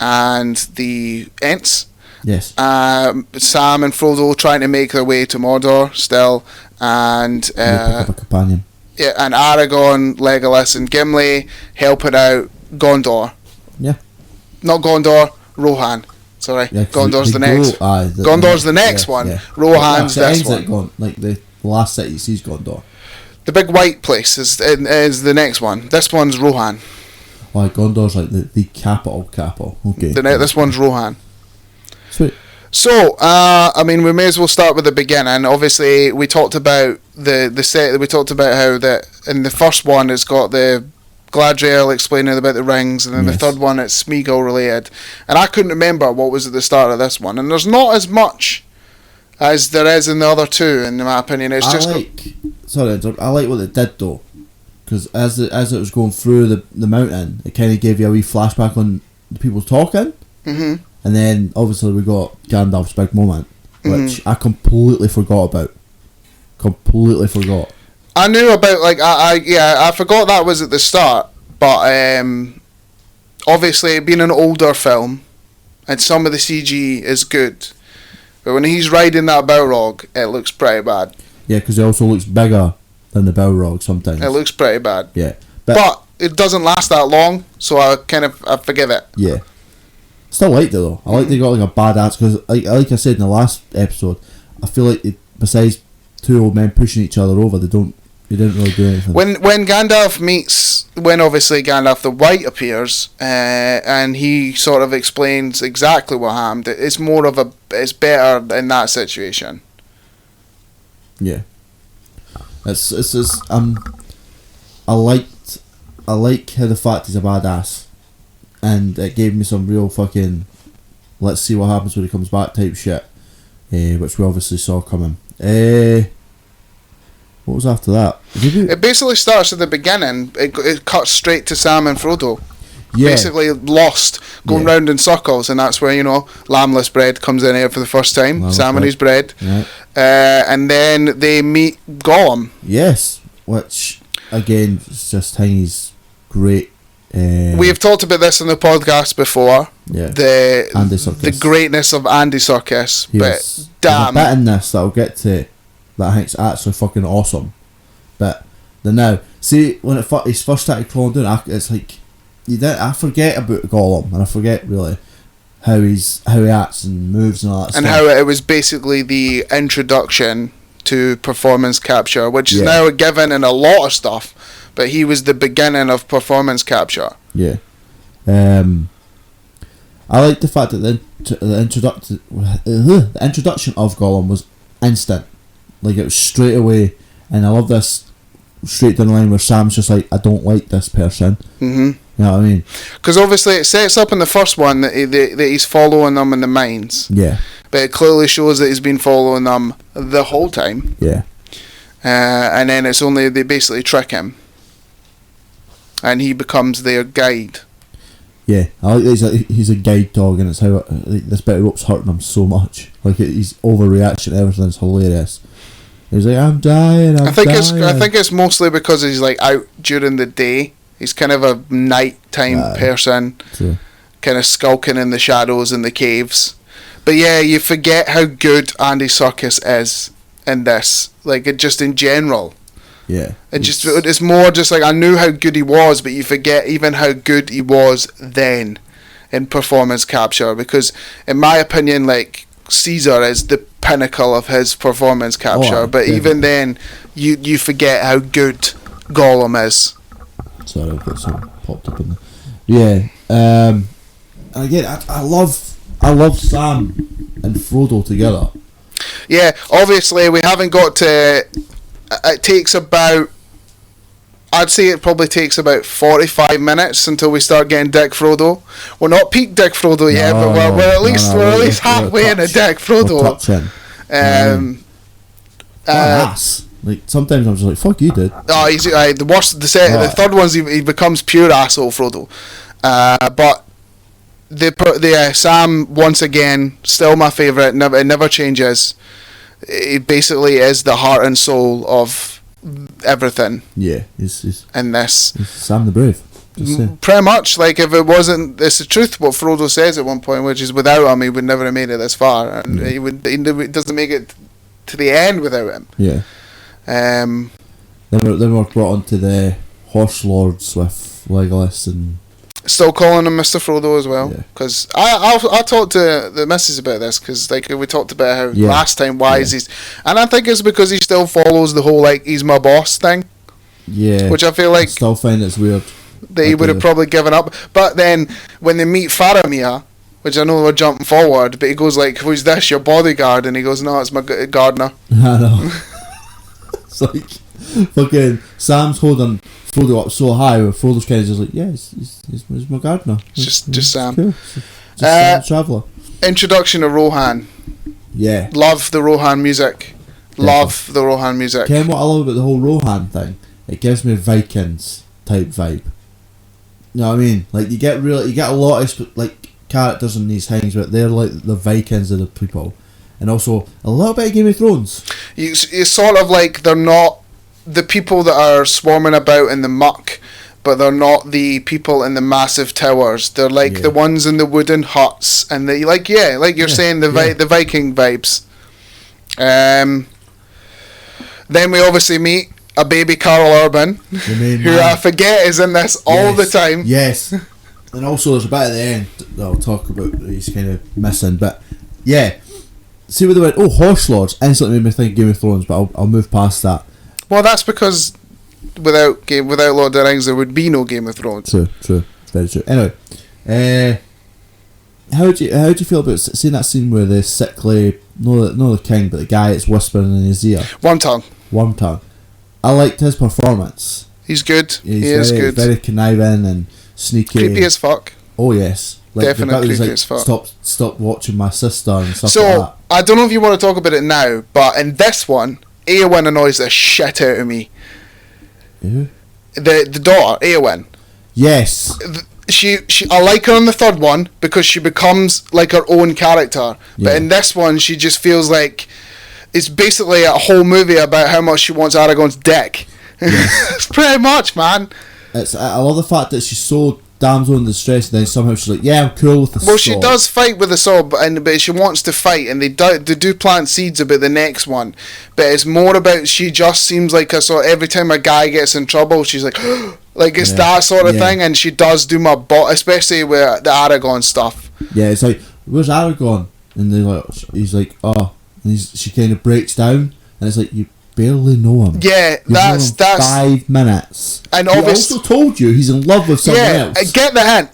and the Ents. Yes. Sam and Frodo trying to make their way to Mordor still, and pick up a companion. Yeah, and Aragorn, Legolas, and Gimli helping out Gondor. Yeah. Not Gondor, Rohan. Sorry, Yeah, Gondor's the next. Gondor's the next one. Yeah. Rohan's this one. Like the last city you see is Gondor. The big white place is the next one. This one's Rohan. Like Gondor's like the capital. Okay. This one's Rohan. Sweet. So, I mean, we may as well start with the beginning. Obviously, we talked about the set. We talked about how that in the first one it's got the Gladriel explaining about the rings, and then the third one it's Smeagol related. And I couldn't remember what was at the start of this one. And there's not as much as there is in the other two, in my opinion. It's I like what it did though, because as it was going through the mountain, it kind of gave you a wee flashback on the people talking. Mm-hmm. And then obviously we got Gandalf's big moment, which I completely forgot about. Completely forgot. I knew about I forgot that was at the start, but obviously being an older film, and some of the CG is good, but when he's riding that Balrog, it looks pretty bad. Yeah, because it also looks bigger than the Balrog sometimes. It looks pretty bad. Yeah, but it doesn't last that long, so I forgive it. Yeah. Still liked it though. I like they got like a badass, because like I said in the last episode, I feel like besides two old men pushing each other over, they didn't really do anything. When obviously Gandalf the White appears, and he sort of explains exactly what happened, it's better in that situation. Yeah. I like how the fact he's a badass. And it gave me some real fucking let's see what happens when he comes back type shit, which we obviously saw coming. What was after that? It basically starts at the beginning. It cuts straight to Sam and Frodo. Yeah. Basically lost, going round in circles, and that's where, lambless bread comes in here for the first time. Lambless Sam and his bread. Right. And then they meet Gollum. Yes, which again is just Tiny's great. We have talked about this on the podcast before. Yeah. The greatness of Andy Serkis. But damn. There's a bit in this that I'll get to that I think's actually fucking awesome. But now, see when he first started crawling down, it's like I forget about Gollum, and I forget really how he acts and moves and all that and stuff. And how it was basically the introduction to performance capture, which is now a given in a lot of stuff. But he was the beginning of performance capture. Yeah. I like the fact that the introduction of Gollum was instant. Like, it was straight away. And I love this straight down the line where Sam's just like, I don't like this person. Mm-hmm. You know what I mean? Because obviously it sets up in the first one that he's following them in the mines. Yeah. But it clearly shows that he's been following them the whole time. Yeah. And then it's only they basically trick him. And he becomes their guide. Yeah, I like that he's a guide dog, and it's how this bit of rope's hurting him so much. Like, he's overreaction, everything's hilarious. He's like, I'm dying. I think it's mostly because he's like out during the day. He's kind of a nighttime person, true. Kind of skulking in the shadows in the caves. But yeah, you forget how good Andy Serkis is in this. Like, just in general. Yeah. It's more just like, I knew how good he was, but you forget even how good he was then in performance capture, because in my opinion, like, Caesar is the pinnacle of his performance capture, but even then you forget how good Gollum is. Sorry, I've got something popped up in there. Yeah. Again, I love Sam and Frodo together. Yeah, obviously we haven't got to. It takes about, I'd say it probably takes about 45 minutes until we start getting Dick Frodo. We're not peak Dick Frodo yet, but we're at least halfway in a Dick Frodo. Ass. Like, sometimes I'm just like, fuck you, dude. Oh, he's the worst. The third one's he becomes pure asshole Frodo. But the Sam, once again, still my favourite. It never changes. It basically is the heart and soul of everything. Yeah, he's in this. He's Sam the Brave. Pretty much, like, if it wasn't, it's the truth what Frodo says at one point, which is without him he would never have made it this far, and he doesn't make it to the end without him. Yeah. Then we're brought on to the Horse Lords with Legolas and. Still calling him Mr. Frodo as well, because I talked to the missus about this, because like we talked about how last time is he, and I think it's because he still follows the whole like he's my boss thing. Yeah, which I feel like still find it's weird that he would have probably given up. But then when they meet Faramir, which I know we're jumping forward, but he goes like, "Who's this? Your bodyguard?" And he goes, "No, it's my gardener." I know. It's like fucking Sam's holding Frodo up so high, where Frodo's kind of just like, "Yeah, he's my gardener." It's just Sam. Cool. Just Sam Traveller. Introduction to Rohan. Yeah. Love the Rohan music. Love the Rohan music. Ken, what I love about the whole Rohan thing, it gives me a Vikings type vibe. You know what I mean? Like you get a lot of like characters in these things, but they're like the Vikings of the people, and also a little bit of Game of Thrones. It's sort of like they're not the people that are swarming about in the muck, but they're not the people in the massive towers. They're like the ones in the wooden huts, and they like you're saying the Viking vibes. Then we obviously meet a baby Carl Urban, who I forget is in this all the time. Yes, and also there's a bit at the end that I'll talk about that he's kind of missing, but yeah. See where they went, Horse Lords, instantly made me think Game of Thrones, but I'll move past that. Well, that's because without Lord of the Rings there would be no Game of Thrones. True, very true. Anyway, how do you feel about seeing that scene where the sickly, not the king, but the guy is whispering in his ear? Wormtongue. I liked his performance. He's good. He is good. Very conniving and sneaky. Creepy as fuck. Oh yes. Like, definitely creepy as fuck. Stop watching my sister and stuff like that. I don't know if you want to talk about it now, but in this one, Eowyn annoys the shit out of me. Who? The daughter, Eowyn. Yes. She I like her in the third one because she becomes like her own character. Yeah. But in this one, she just feels like it's basically a whole movie about how much she wants Aragorn's dick. Yes. It's pretty much, man. I love the fact that she's so damsel in distress, and then somehow she's like, "Yeah, I'm cool with the sword." Well, she does fight with the sword, but she wants to fight, and they do plant seeds about the next one. But it's more about she just seems like every time a guy gets in trouble, she's like, like it's that sort of thing, and she does do my butt, especially with the Aragorn stuff. Yeah, it's like, "Where's Aragorn?" And he's like, "Oh," and she kind of breaks down, and it's like, you barely know him. Yeah, that's 5 minutes. And he also told you he's in love with someone else. Yeah, get the hint.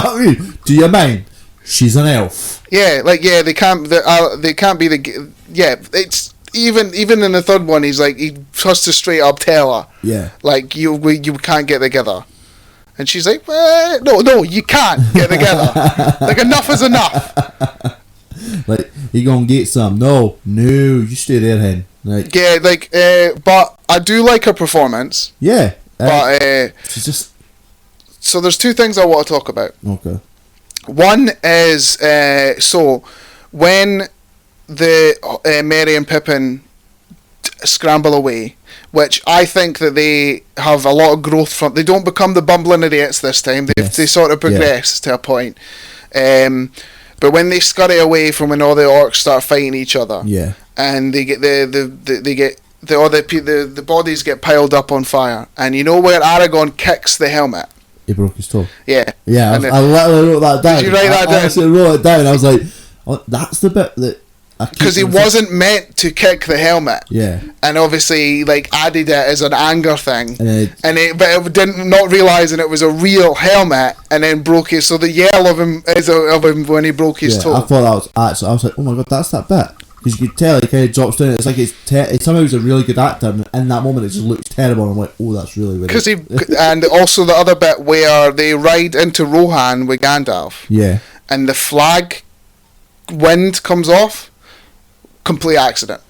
I mean, do you mind? She's an elf. Yeah, they can't be the. Yeah, it's even in the third one. He's like, he has to straight up tell her. Yeah. Like you can't get together, and she's like, no, you can't get together. Like enough is enough. Like, you gonna get some? No, you stay there, hen. Like, but I do like her performance. Yeah, but she's just. So there's two things I want to talk about. Okay. One is when the Merry and Pippin scramble away, which I think that they have a lot of growth from. They don't become the bumbling idiots this time. They sort of progress to a point. But when they scurry away from when all the orcs start fighting each other, and they get the bodies get piled up on fire, and you know where Aragorn kicks the helmet? He broke his toe. Yeah. Yeah, I literally wrote that down. Did you write that down? I actually wrote it down. I was like, oh, that's the bit that. Because he wasn't meant to kick the helmet. Yeah. And obviously, added it as an anger thing. But it didn't, not realising it was a real helmet, and then broke his. So the yell of him when he broke his toe. I thought that was actually. I was like, oh my god, that's that bit. Because you could tell he kind of drops down. It's like somehow he's a really good actor, and in that moment it just looks terrible. And I'm like, oh, that's really weird. And also the other bit where they ride into Rohan with Gandalf. Yeah. And the flag wind comes off. Complete accident.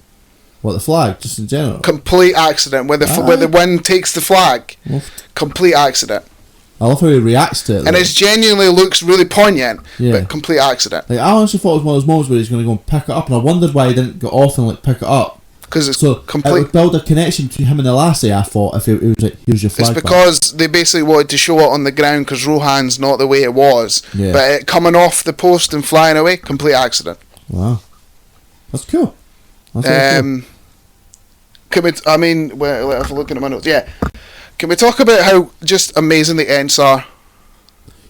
What, the flag, just in general? Complete accident. Where the wind takes the flag. Complete accident. I love how he reacts to it. And it genuinely looks really poignant, but complete accident. Like, I honestly thought it was one of those moments where he's going to go and pick it up, and I wondered why he didn't go off and pick it up. Because it's complete. It would build a connection between him and the lassie, I thought, if it was like, here's your flag. It's because they basically wanted to show it on the ground because Rohan's not the way it was. Yeah. But it coming off the post and flying away, complete accident. Wow. That's cool. That's cool. If I'm looking at my notes, can we talk about how just amazing the Ents are?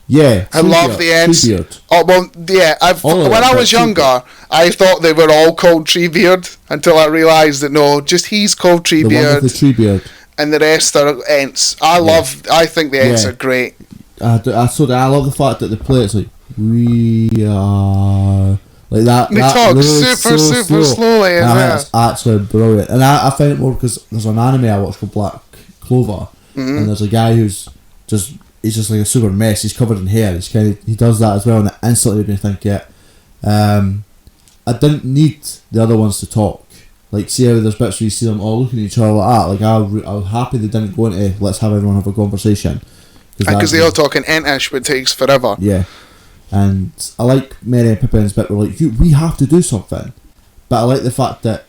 Yeah, I love the Ents. Oh well, yeah. When I was younger, I thought they were all called Treebeard until I realised that no, just he's called Treebeard. The one with the Treebeard, and the rest are Ents. I think the Ents are great. I love the fact that they play. It's like we are like that. They that talk really super slowly. It's actually brilliant, and I find it more because there's an anime I watch called Black Clover, and there's a guy who's he's just like a super mess. He's covered in hair. He does that as well, and it instantly made me think, I didn't need the other ones to talk. Like, see how there's bits where you see them all looking at each other like that. Like, I was happy they didn't go into let's have everyone have a conversation. Because they all talk in Entish, but it takes forever. Yeah. And I like Mary and Pippin's bit where like, we have to do something. But I like the fact that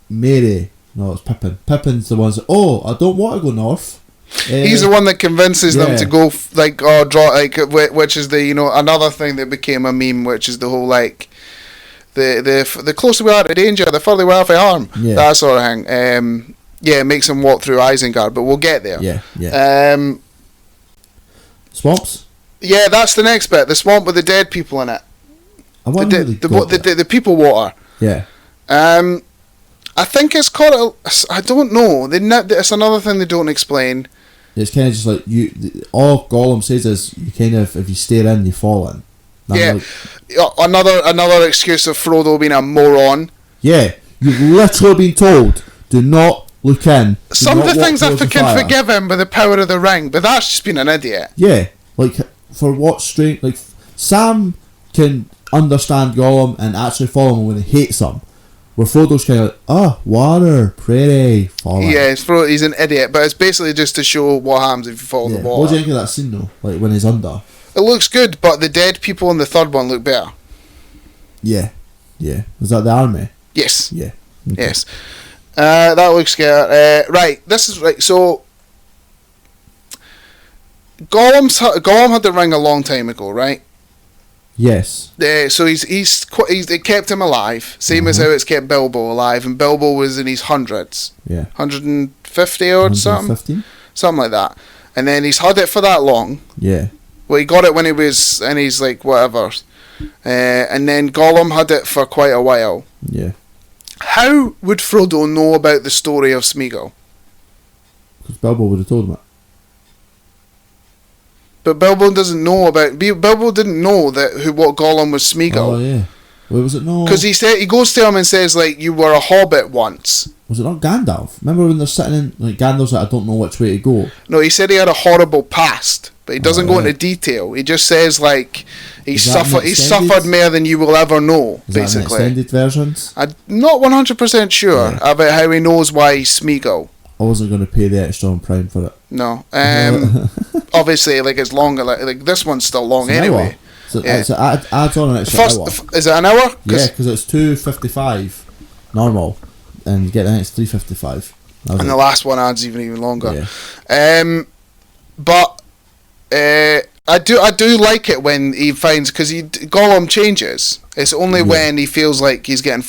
it's Pippin. Pippin's the ones that, I don't want to go north. He's the one that convinces them to go, which is the, another thing that became a meme, which is the whole, like, the closer we are to danger, the further we are from harm. Yeah. That sort of thing. It makes them walk through Isengard, but we'll get there. Yeah. Swamps? Yeah, that's the next bit. The swamp with the dead people in it. The people water. Yeah. I think it's called. I don't know. It's another thing they don't explain. It's kind of just like all Gollum says is you kind of, if you stare in, you fall in. Yeah. Another excuse of Frodo being a moron. Yeah, you've literally been told, do not look in. Some of the things I can forgive him with the power of the ring, but that's just being an idiot. Yeah, like for what strange, like Sam can understand Gollum and actually follow him when he hates him. Where Frodo's kind of like, water, prairie, falling. Yeah, he's an idiot, but it's basically just to show what happens if you fall in the water. What do you think of that scene though? Like when he's under? It looks good, but the dead people in the third one look better. Yeah. Was that the army? Yes. Yeah. Okay. Yes. That looks good. Right, this is right. So, Gollum had the ring a long time ago, right? Yes. So it kept him alive, same as how it's kept Bilbo alive, and Bilbo was in his hundreds. Yeah. 150 or something like that. And then he's had it for that long. Yeah. Well, he got it when he was in his, like, whatever. And then Gollum had it for quite a while. Yeah. How would Frodo know about the story of Smeagol? Because Bilbo would have told him it. But Bilbo doesn't know about... Bilbo didn't know what Gollum was Smeagol. Oh, yeah. Wait, was it no... Because he goes to him and says, like, you were a hobbit once. Was it not Gandalf? Remember when they're sitting in... Like, Gandalf's like, I don't know which way to go. No, he said he had a horrible past. But he doesn't go into detail. He just says, like, he's suffered more than you will ever know, Is basically. That in extended versions? I'm not 100% sure about how he knows why he's Smeagol. I wasn't going to pay the extra on Prime for it. No. Obviously, like, it's longer. Like this one's still long anyway. So it adds on an extra hour. Is it an hour? Yeah, because it's $2.55 normal, and you get the next $3.55. And the last one adds even longer. Yeah. But I do like it when he finds, because Gollum changes. It's only when he feels like he's got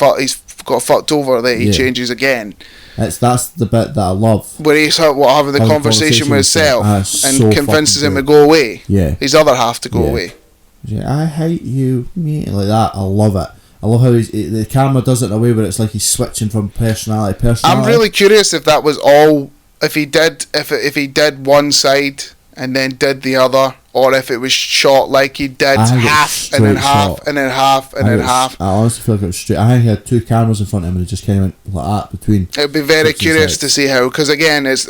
fucked over that he changes again. That's the bit that I love. Where he's having the conversation with himself and convinces him to go away. Yeah. His other half to go away. Yeah, I hate you, mate. Like that. I love it. I love how the camera does it in a way where it's like he's switching from personality to personality. I'm really curious if that was all, if he did one side and then did the other, or if it was shot like he did half and then half and then half and then half. I honestly feel like it was straight. I think he had two cameras in front of him and he just kind of went like that between. It'd be very curious to see how, because again, Andy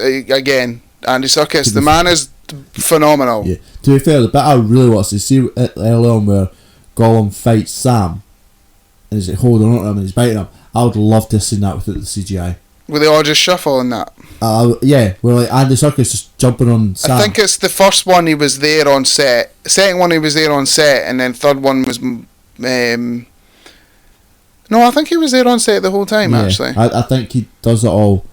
Serkis, the man is phenomenal. Yeah. To be fair, the bit I really want to see early on where Gollum fights Sam and he's like holding on to him and he's biting him. I would love to see that without the CGI. Were they all just shuffling that? Yeah, where like Andy Serkis just jumping on Sam. I think it's the first one he was there on set, second one he was there on set, and then third one was no, I think he was there on set the whole time, actually. I think he does it all.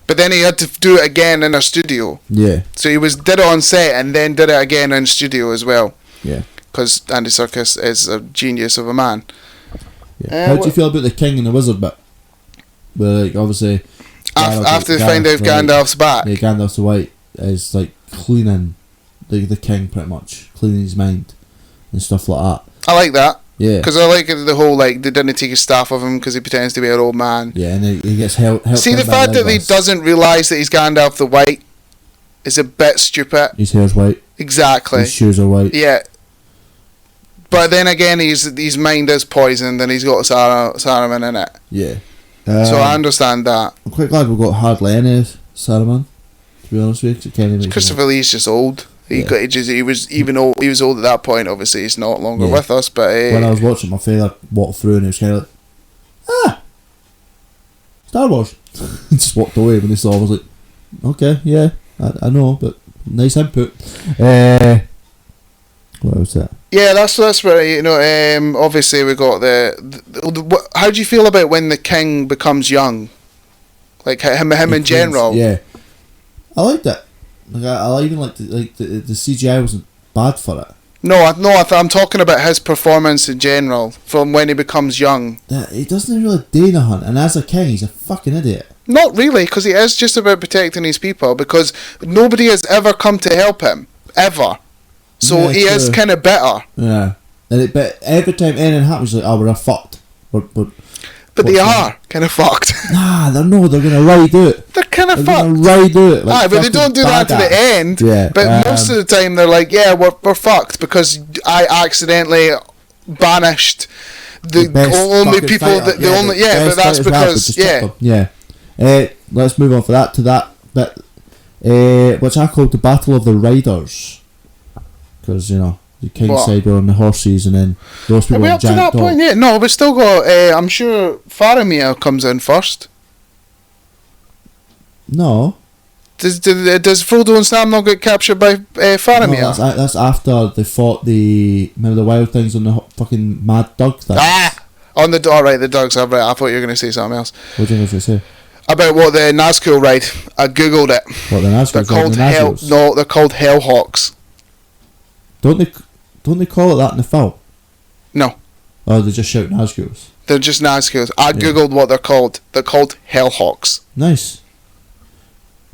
But then he had to do it again in a studio. Yeah. So he did it on set and then did it again in studio as well. Yeah. Because Andy Serkis is a genius of a man. Yeah. How do you feel about the King and the Wizard bit? Where, like, obviously after they find out Gandalf's back. Yeah, Gandalf's the White is like cleaning the king, pretty much cleaning his mind and stuff like that. I like that. Yeah, because I like the whole, like, they didn't take his staff of him because he pretends to be an old man. Yeah, and he gets help. See, the fact that he doesn't realise that he's Gandalf the White is a bit stupid. His hair's white. Exactly. His shoes are white. Yeah. But then again, his mind is poisoned, and he's got Saruman in it. Yeah. So I understand that. I'm quite glad we've got hardly any Saruman, to be honest with you. Christopher Lee's just old. He was old at that point. Obviously, he's not longer with us. But when I was watching, my father walked through, and he was kind of like, Star Wars. Just walked away when he saw. I was like, okay, yeah, I know, but nice input. What was that? Yeah, that's where obviously we got the how do you feel about when the king becomes young, like him in general? Yeah, I liked it. Like I even liked the CGI wasn't bad for it. No, I'm talking about his performance in general from when he becomes young. He doesn't really do nothing, and as a king, he's a fucking idiot. Not really, because he is just about protecting his people. Because nobody has ever come to help him ever, so he is kind of bitter. Yeah, but every time anything happens, he's like, we're fucked. But they are kind of fucked. Nah, they're gonna ride it. They're kind of fucked. Gonna ride it. Like but they don't do that to the end. Yeah, but most of the time they're like, yeah, we're fucked because I accidentally banished the only people that the only but that's because let's move on for that to that bit, which I called the Battle of the Riders, because the king's side were on the horses, and then those people. Are we up to that point yet? No, we've still got. I'm sure Faramir comes in first. No. Does Frodo and Sam not get captured by Faramir? No, that's after they fought remember the wild things on the fucking mad dog thing. On the alright, the dogs. Right, I thought you were going to say something else. What do you going to say? About what the Nazgul ride. I googled it. What the Nazgul? They're called No, they're called Hellhawks. Don't they call it that in the film? No. Oh, they just shout Nazguls. They're just Nazguls. I googled what they're called. They're called Hellhawks. Nice.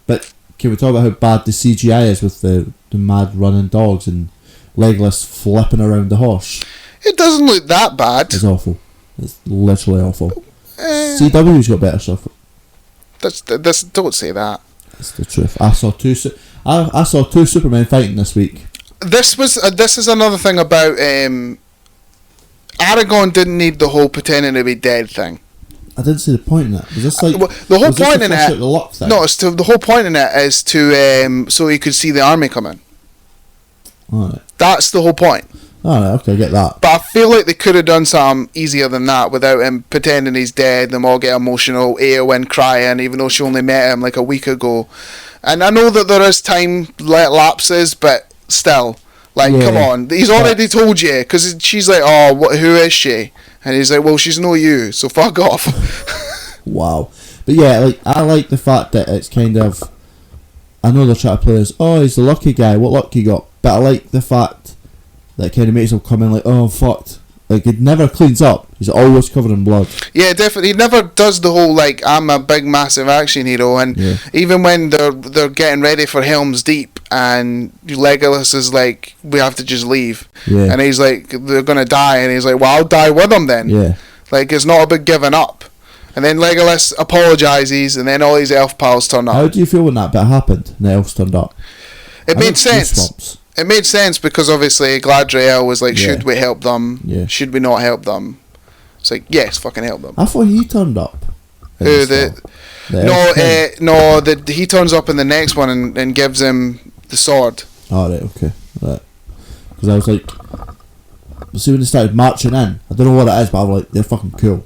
But can we talk about how bad the CGI is with the mad running dogs and Legolas flipping around the horse? It doesn't look that bad. It's awful. It's literally awful. CW's got better stuff. Don't say that. That's the truth. I saw two Supermen fighting this week. This is another thing about Aragorn didn't need the whole pretending to be dead thing. I didn't see the point in that. Was this like the whole point in it? No, the whole point in it is to so he could see the army coming. Alright. That's the whole point. Alright, okay, I get that. But I feel like they could have done something easier than that without him pretending he's dead. Them all get emotional. Eowyn crying, even though she only met him like a week ago. And I know that there is time lapses, but still, come on, he's already told you, because she's like, who is she? And he's like, well, she's no you, so fuck off. Wow. But yeah, I like the fact that it's kind of, I know they're trying to play this, he's the lucky guy, what luck you got? But I like the fact that it kind of makes him come in like, I'm fucked. Like, it never cleans up. He's always covered in blood. Yeah, definitely. He never does the whole, I'm a big, massive action hero. And even when they're getting ready for Helm's Deep, and Legolas is like, we have to just leave. Yeah. And he's like, they're going to die. And he's like, well, I'll die with them then. Yeah. Like, it's not a big giving up. And then Legolas apologises, and then all his elf pals turn up. How do you feel when that bit happened, and the elves turned up? It made sense. It made sense because obviously Gladriel was like, should we help them? Yeah. Should we not help them? It's like, yes, fucking help them. I thought he turned up. Who he turns up in the next one and gives him the sword. Oh, right, okay. Right. Because I was like, see when they started marching in, I don't know what it is, but I was like, they're fucking cool.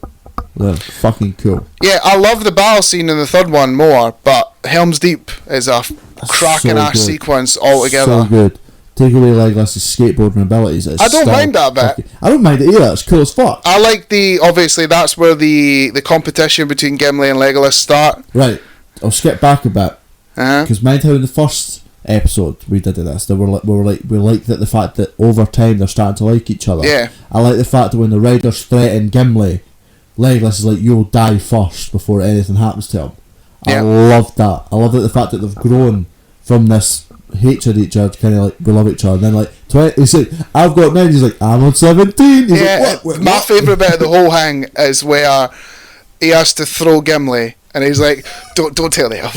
They're fucking cool. Yeah, I love the battle scene in the third one more, but Helm's Deep is a cracking ass sequence altogether. So good. Take away Legolas's skateboarding abilities. I don't mind that bit. I don't mind it either. It's cool as fuck. I like obviously that's where the competition between Gimli and Legolas start. Right. I'll skip back a bit. Because mind how in the first episode we did this, we like that the fact that over time they're starting to like each other. Yeah. I like the fact that when the riders threaten Gimli, Legolas is like, you'll die first before anything happens to him. Yeah. I love that. I love the fact that they've grown from this hatred each other, kind of like we love each other, and then 20, he's like, I've got 9, he's like, I'm on 17. He's like, what? My favourite bit of the whole hang is where he has to throw Gimli, and he's like, don't tell the elf.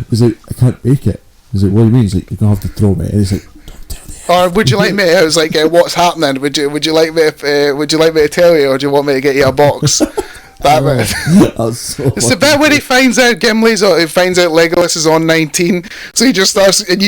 he's like, I can't make it. He's like, what do you mean? He's like, you're gonna have to throw me. And he's like, don't tell the Or would you like me? I was like, what's happening? Would you like me? Would you like me to tell you, or do you want me to get you a box? That bit. It's the bit where he finds out Legolas is on 19, so he just starts, and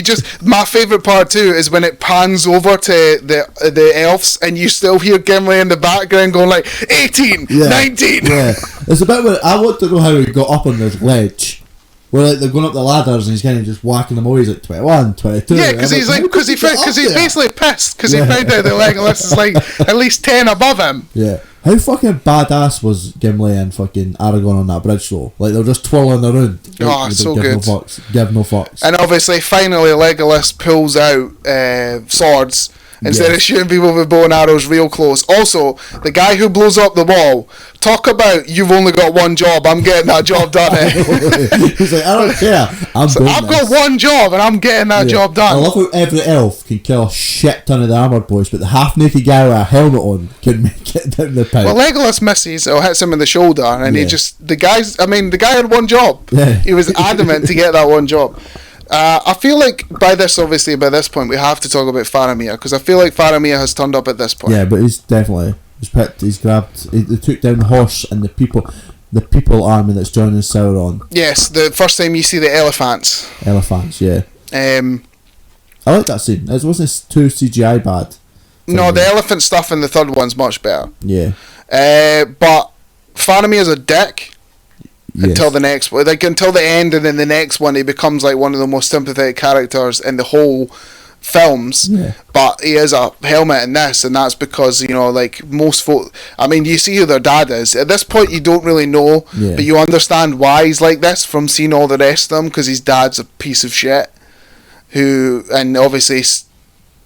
my favourite part too is when it pans over to the elves, and you still hear Gimli in the background going like 18, 19. Yeah, it's a bit where I want to know how he got up on this ledge. Where like they're going up the ladders and he's kind of just whacking them away. He's like 21, 22. Yeah, because he's basically pissed because he found out that Legolas is like at least 10 above him. Yeah. How fucking badass was Gimli and fucking Aragorn on that bridge though? Like they're just twirling around. Oh, so good. Give no fucks. And obviously, finally, Legolas pulls out swords instead of shooting people with bow and arrows real close. Also, the guy who blows up the wall, talk about you've only got one job, I'm getting that job done. He's like, I don't care. I've got one job and I'm getting that job done. I love how every elf can kill a shit ton of the armoured boys, but the half-naked guy with a helmet on can make it down the pipe. Well, Legolas misses or hits him in the shoulder, and the guy had one job. Yeah. He was adamant to get that one job. I feel like by this point we have to talk about Faramir, because I feel like Faramir has turned up at this point. Yeah, but he's grabbed. They took down the horse and the people army that's joining Sauron. Yes, the first time you see the elephants. Yeah. I like that scene. It wasn't too CGI bad. No, the elephant stuff in the third one's much better. Yeah. But Faramir's a dick. Yes. Until the next one, until the end, and then the next one, he becomes like one of the most sympathetic characters in the whole films. Yeah. But he is a helmet in this, and that's because like most folk. I mean, you see who their dad is. At this point, you don't really know, but you understand why he's like this from seeing all the rest of them, because his dad's a piece of shit. And obviously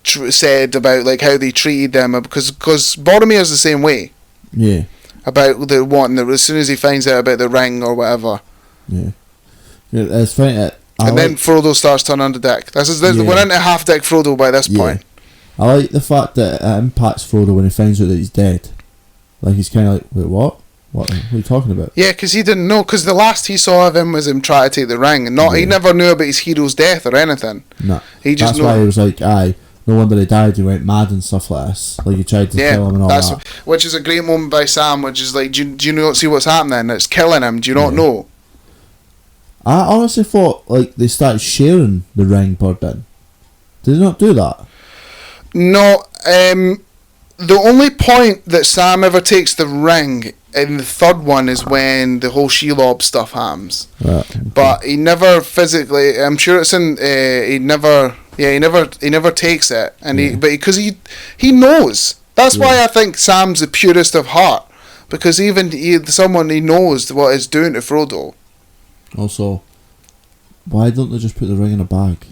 said about like how they treated them, because Boromir's the same way. Yeah. About as soon as he finds out about the ring or whatever. Yeah. It's funny. Then Frodo starts turning on the dick. We're into half dick Frodo by this point. I like the fact that it impacts Frodo when he finds out that he's dead. Like he's kind of like, wait, what? What are you talking about? Yeah, because he didn't know. Because the last he saw of him was him trying to take the ring, and he never knew about his hero's death or anything. No, that's why he was like, aye. No wonder he died. He went mad and stuff like this. Like he tried to kill him and all that. Which is a great moment by Sam. Which is like, do you not see what's happening? It's killing him. Do you not know? I honestly thought like they started sharing the ring per bin. Did they not do that? No. The only point that Sam ever takes the ring in the third one is when the whole Shelob stuff happens. Right, okay. But he never physically. I'm sure it's in. He never takes it, and because he knows. That's why I think Sam's the purest of heart, because someone he knows what it's doing to Frodo. Also, why don't they just put the ring in a bag?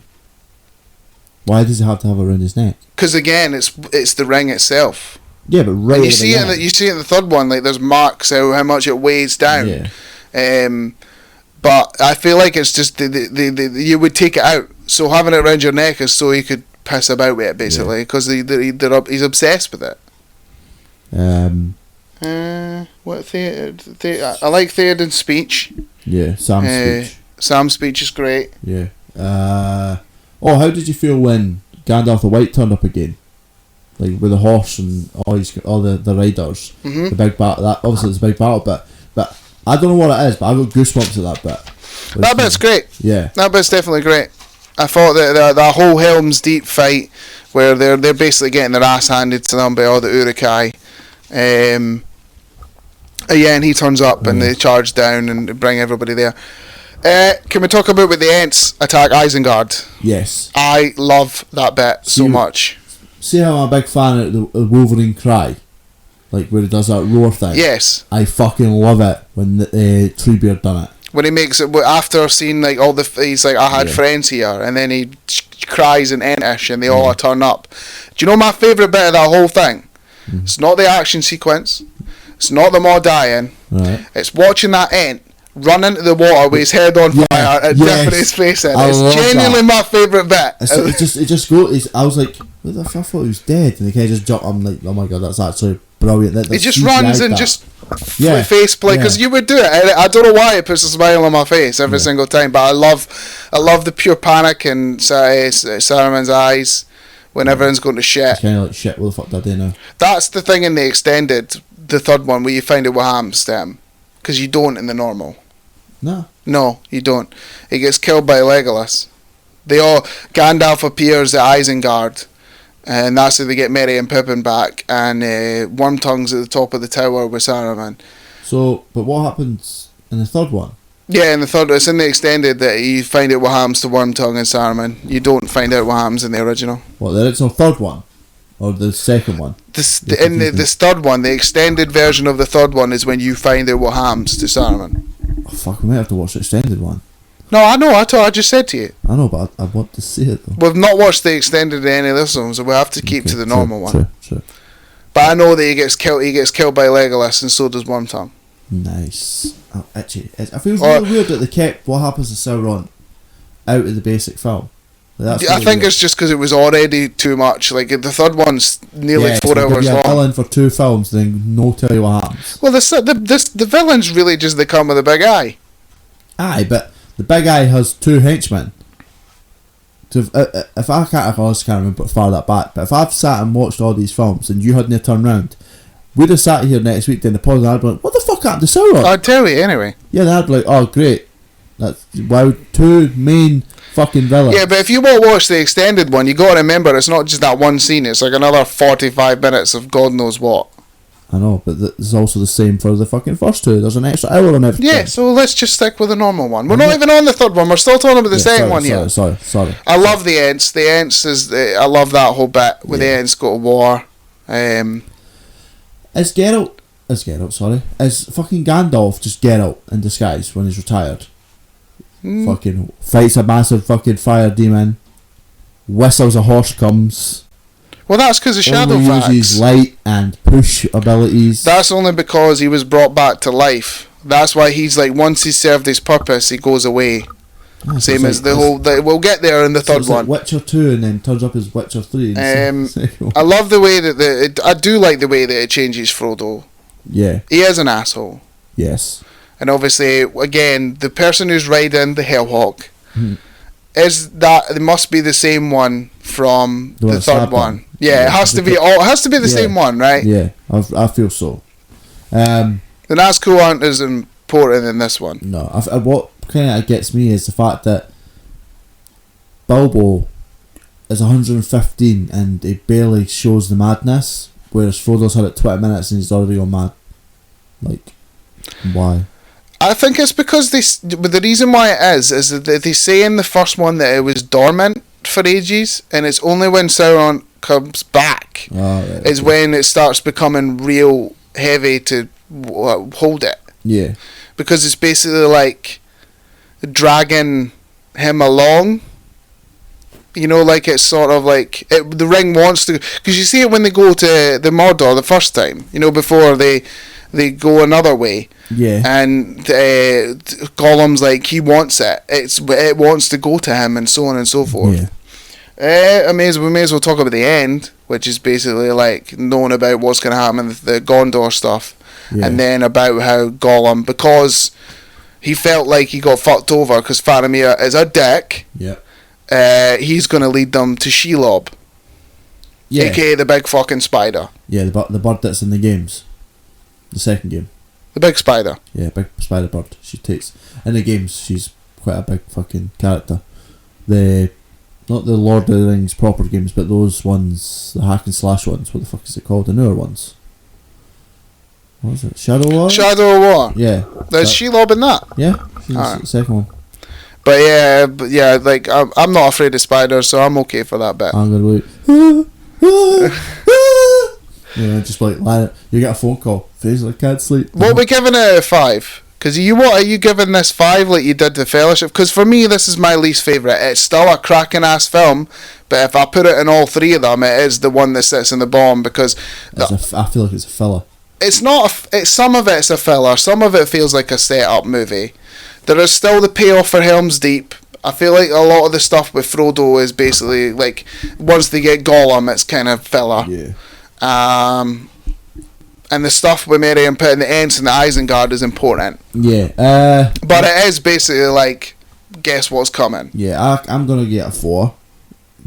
Why does he have to have it around his neck? Because again, it's the ring itself. Yeah, but and you see it in the third one. Like there's marks how much it weighs down. Yeah. But I feel like it's just you would take it out. So having it around your neck is so he could piss about with it, basically, because he's obsessed with it. What Theoden? I like Theoden's speech. Yeah, Sam's speech. Sam's speech is great. Yeah. How did you feel when Gandalf the White turned up again? Like with the horse and all the riders. Mm-hmm. The big battle. That obviously it's a big battle, but I don't know what it is, but I got goosebumps at that bit. That bit's great. Yeah. That bit's definitely great. I thought that whole Helm's Deep fight where they're basically getting their ass handed to them by all the Uruk-hai. And he turns up and they charge down and bring everybody there. Can we talk about when the Ents attack Isengard? Yes. I love that bit so much. See how I'm a big fan of the Wolverine cry? Like where he does that roar thing? Yes. I fucking love it when Treebeard done it. When he makes it, after seeing like all he's like, I had friends here, and then he cries in Entish and they all turn up. Do you know my favourite bit of that whole thing? Mm. It's not the action sequence. It's not them all dying. Right. It's watching that Ent run into the water with his head on fire and dipping his face in. It's genuinely my favourite bit. It just goes. I was like, what the fuck? I thought he was dead, and the guy just jumped. I'm like, oh my god, that's actually brilliant. He just runs and just face play, because you would do it. I don't know why it puts a smile on my face every single time, but I love the pure panic in Saruman's eyes when everyone's going to shit. It's kind of like shit. What the fuck did I do now? That's the thing in the extended, the third one, where you find out what happens to him, because you don't in the normal. No, you don't. He gets killed by Legolas. Gandalf appears at Isengard, and that's how they get Merry and Pippin back, and Wormtongue's at the top of the tower with Saruman. So, but what happens in the third one? Yeah, in the third, it's in the extended that you find out what happens to Wormtongue and Saruman. You don't find out what happens in the original. What, the original third one? Or the second one? This third one, the extended version of the third one is when you find out what happens to Saruman. Oh, fuck, we might have to watch the extended one. No, I know, I just said to you. I know, but I want to see it though. We've not watched the extended in any of this one, so we'll have to keep to the normal one. True. But I know that he gets killed by Legolas, and so does Wormtongue. Nice. Oh, actually, I feel really weird that they kept what happens to Sauron out of the basic film. Like, I think it's just because it was already too much. Like, the third one's nearly 4 hours long. Villain for 2 films, then no tell you what happens. Well, the villain's really just the come with a big eye. Aye, but the big eye has 2 henchmen. So if I can't remember far that back, but if I've sat and watched all these films and you hadn't turned round, we'd have sat here next week doing the pause and I'd be like, what the fuck happened to Sauron? I'd tell you anyway. Yeah, then I'd be like, oh great. That's wow, 2 main fucking villains. Yeah, but if you won't watch the extended one, you got to remember it's not just that one scene, it's like another 45 minutes of God knows what. I know, but it's also the same for the fucking first 2. There's an extra hour on everything. Yeah, so let's just stick with the normal one. We're not even on the third one. We're still talking about the second one here. Sorry. I love the Ents. The Ents is... I love that whole bit where the Ents go to war. Is fucking Gandalf just Geralt in disguise when he's retired? Fucking fights a massive fucking fire demon. Whistles a horse comes... Well, that's because of Shadowfax. Only uses light and push abilities. That's only because he was brought back to life. That's why he's like, once he's served his purpose, he goes away. Same as the whole... we'll get there in the third one. Like Witcher 2 and then turns up as Witcher 3. I love the way that... I do like the way that it changes Frodo. Yeah. He is an asshole. Yes. And obviously, again, the person who's riding the Hellhawk... It must be the same one from the third one. Yeah, it has to be. It has to be the same one, right? Yeah, I feel so. The Nazgûl aren't as important in this one. No, what kind of gets me is the fact that Bilbo is 115 and he barely shows the madness, whereas Frodo's had it 20 minutes and he's already gone mad. Like, why? I think it's because the reason why it is that they say in the first one that it was dormant for ages, and it's only when Sauron comes back when it starts becoming real heavy to hold it. Yeah. Because it's basically like dragging him along. You know, like it's sort of like the ring wants to, because you see it when they go to the Mordor the first time. You know, before they go another way. Yeah. And Gollum's like, he wants it. It wants to go to him, and so on and so forth. Yeah. We may as well talk about the end, which is basically like knowing about what's going to happen with the Gondor stuff, and then about how Gollum, because he felt like he got fucked over because Faramir is a dick. Yeah. He's going to lead them to Shelob. Yeah. AKA the big fucking spider. Yeah, the bird that's in the games. The second game. The big spider. Yeah, big spider bird. She takes... In the games, she's quite a big fucking character. Not the Lord of the Rings proper games, but those ones, the hack and slash ones, what the fuck is it called? The newer ones. What is it? Shadow War? Shadow War. Yeah. There's Shelob in that? Yeah, she's the second one. But yeah, like, I'm not afraid of spiders, so I'm okay for that bit. I'm gonna wait. Yeah, just like you get a phone call. Fraser, I can't sleep. What are we giving it out of 5? Because are you giving this 5 like you did the Fellowship? Because for me, this is my least favourite. It's still a cracking ass film, but if I put it in all 3 of them, it is the one that sits in the bottom because I feel like it's a filler. It's not. Some of it's a filler. Some of it feels like a set-up movie. There is still the payoff for Helm's Deep. I feel like a lot of the stuff with Frodo is basically like once they get Gollum, it's kind of filler. Yeah. And the stuff with Merry and Pippin, the Ents and the Isengard is important. Yeah. But it is basically like, guess what's coming. Yeah, I'm gonna get a 4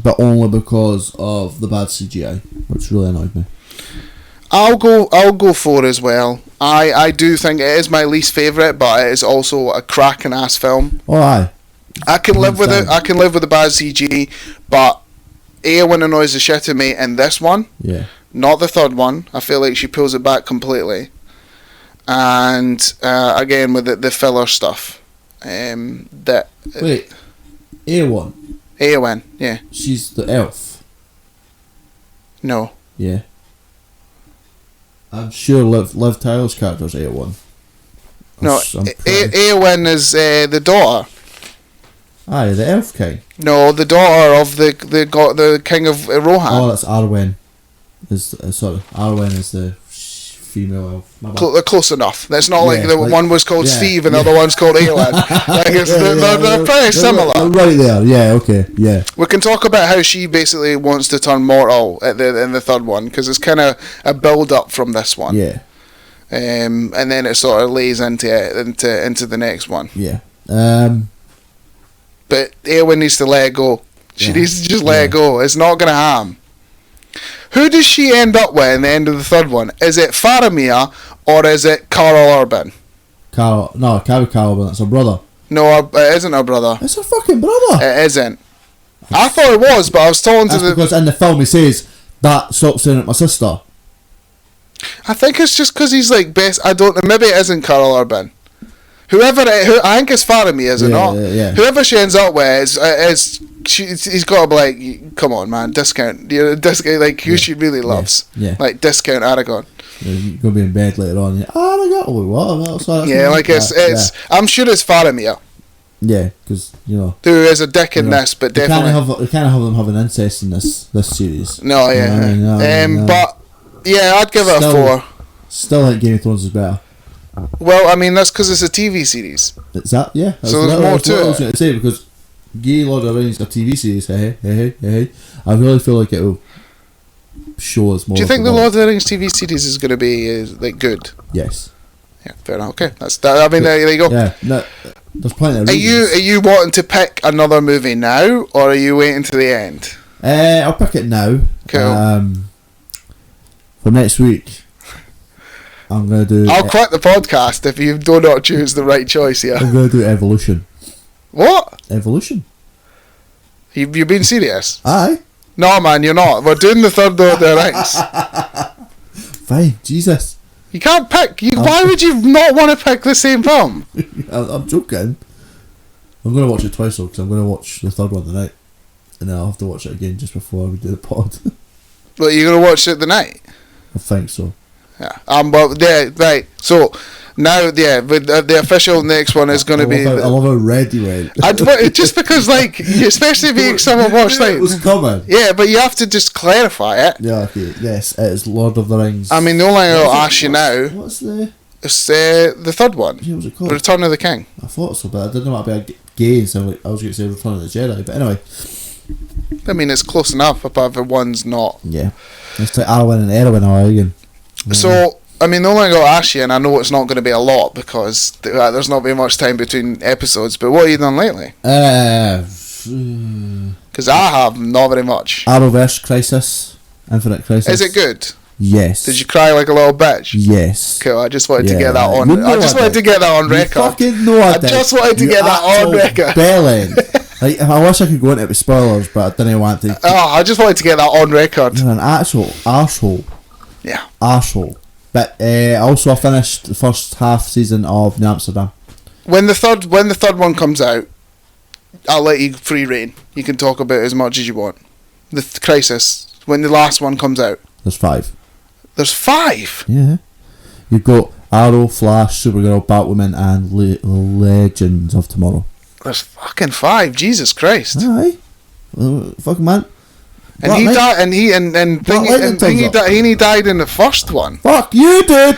but only because of the bad CGI, which really annoyed me. I'll go 4 as well. I do think it is my least favourite, but it is also a cracking ass film. Oh, aye. I can live with it. I can live with the bad CG, but Eowyn annoys the shit out of me in this one. Yeah. Not the third one. I feel like she pulls it back completely. And again with the filler stuff. Wait, Eowyn, yeah. She's the elf. No. Yeah. I'm sure Liv Tyler's character's Eowyn. No, Eowyn is the daughter. Aye, the elf king. No, the daughter of the king of Rohan. Oh, that's Arwen. Arwen is the female elf. Close enough. That's not like one was called Steve and the other one's called Eowyn. They're pretty similar. They're right there. Yeah. Okay. Yeah. We can talk about how she basically wants to turn mortal in the third one, because it's kind of a build up from this one. Yeah. And then it sort of lays into the next one. Yeah. But Eowyn needs to let it go. She needs to just let it go. It's not going to harm. Who does she end up with in the end of the third one? Is it Faramir or is it Carl Urban? Carl Urban, that's her brother. No, it isn't her brother. It's her fucking brother. It isn't. I thought it was, but I was told because in the film he says, that stop staring at my sister. I think it's just because he's like best. I don't know. Maybe it isn't Carl Urban. I think it's Faramir, is it not? Yeah. Whoever she ends up with he's got to be like, come on, man, discount. Discount like who she really loves. Yeah. Like discount Aragorn. You're gonna be in bed later on. Aragorn, what? Yeah, like it's. I'm sure it's Faramir. Yeah, because who is a dick in this, but definitely you can't have them having incest in this series. No, yeah. No. But yeah, I'd give it a 4. Still think Game of Thrones is better. Well, I mean that's because it's a TV series. It's that, yeah. So there's more to it. I was going to say, because Lord of the Rings is a TV series. Hey. I really feel like it will show us more. Do you think the Lord of the Rings TV series is going to be like good? Yes. Yeah, fair enough. Okay, that's that. I mean, there you go. Yeah, no, there's plenty of reasons. Are you wanting to pick another movie now, or are you waiting to the end? I'll pick it now. Cool. For next week, I'm going to do... I'll quit the podcast if you do not choose the right choice here. I'm going to do Evolution. What? Evolution. You been serious? Aye. No, man, you're not. We're doing the third Lord of the Rings. Fine, Jesus. You can't pick. Why would you not want to pick the same film? I'm joking. I'm going to watch it twice, though, because I'm going to watch the third one tonight. And then I'll have to watch it again just before we do the pod. Well, you're going to watch it tonight? I think so. Yeah. Well, yeah, right. So now, yeah, the official next one is going to be. I love how red you went. Just because, like, especially being someone watched like. It was coming. Yeah, but you have to just clarify it. Yeah. Okay. Yes, it is Lord of the Rings. I mean, the only thing I'll ask you now. What's the? It's the third one. Yeah, what's it called? Return of the King. I thought so, but I didn't know what I'd be gay, so I was going to say Return of the Jedi. But anyway. I mean, it's close enough, apart from one's not. Yeah. Let's take Arwen and Erwin all again. So, I mean, the only thing I'll ask you, and I know it's not going to be a lot because there's not been much time between episodes, but what have you done lately? Because I have not very much. Arrowverse Crisis. Infinite Crisis. Is it good? Yes. Did you cry like a little bitch? Yes. Cool, I just wanted to get that on. I just wanted to get that on record. Fucking know I did. I just wanted to get that on record. Bellend. Like, I wish I could go into it with spoilers, but I didn't want to. I just wanted to get that on record. You're an actual arsehole. Yeah. Arsehole. But also I finished the first half season of New Amsterdam. When the third one comes out, I'll let you free reign. You can talk about it as much as you want. The Crisis, when the last one comes out. There's 5. There's 5? Yeah. You've got Arrow, Flash, Supergirl, Batwoman and Legends of Tomorrow. There's fucking 5, Jesus Christ. Aye. Fucking man. And he died, and he died in the first one. Fuck you, dude.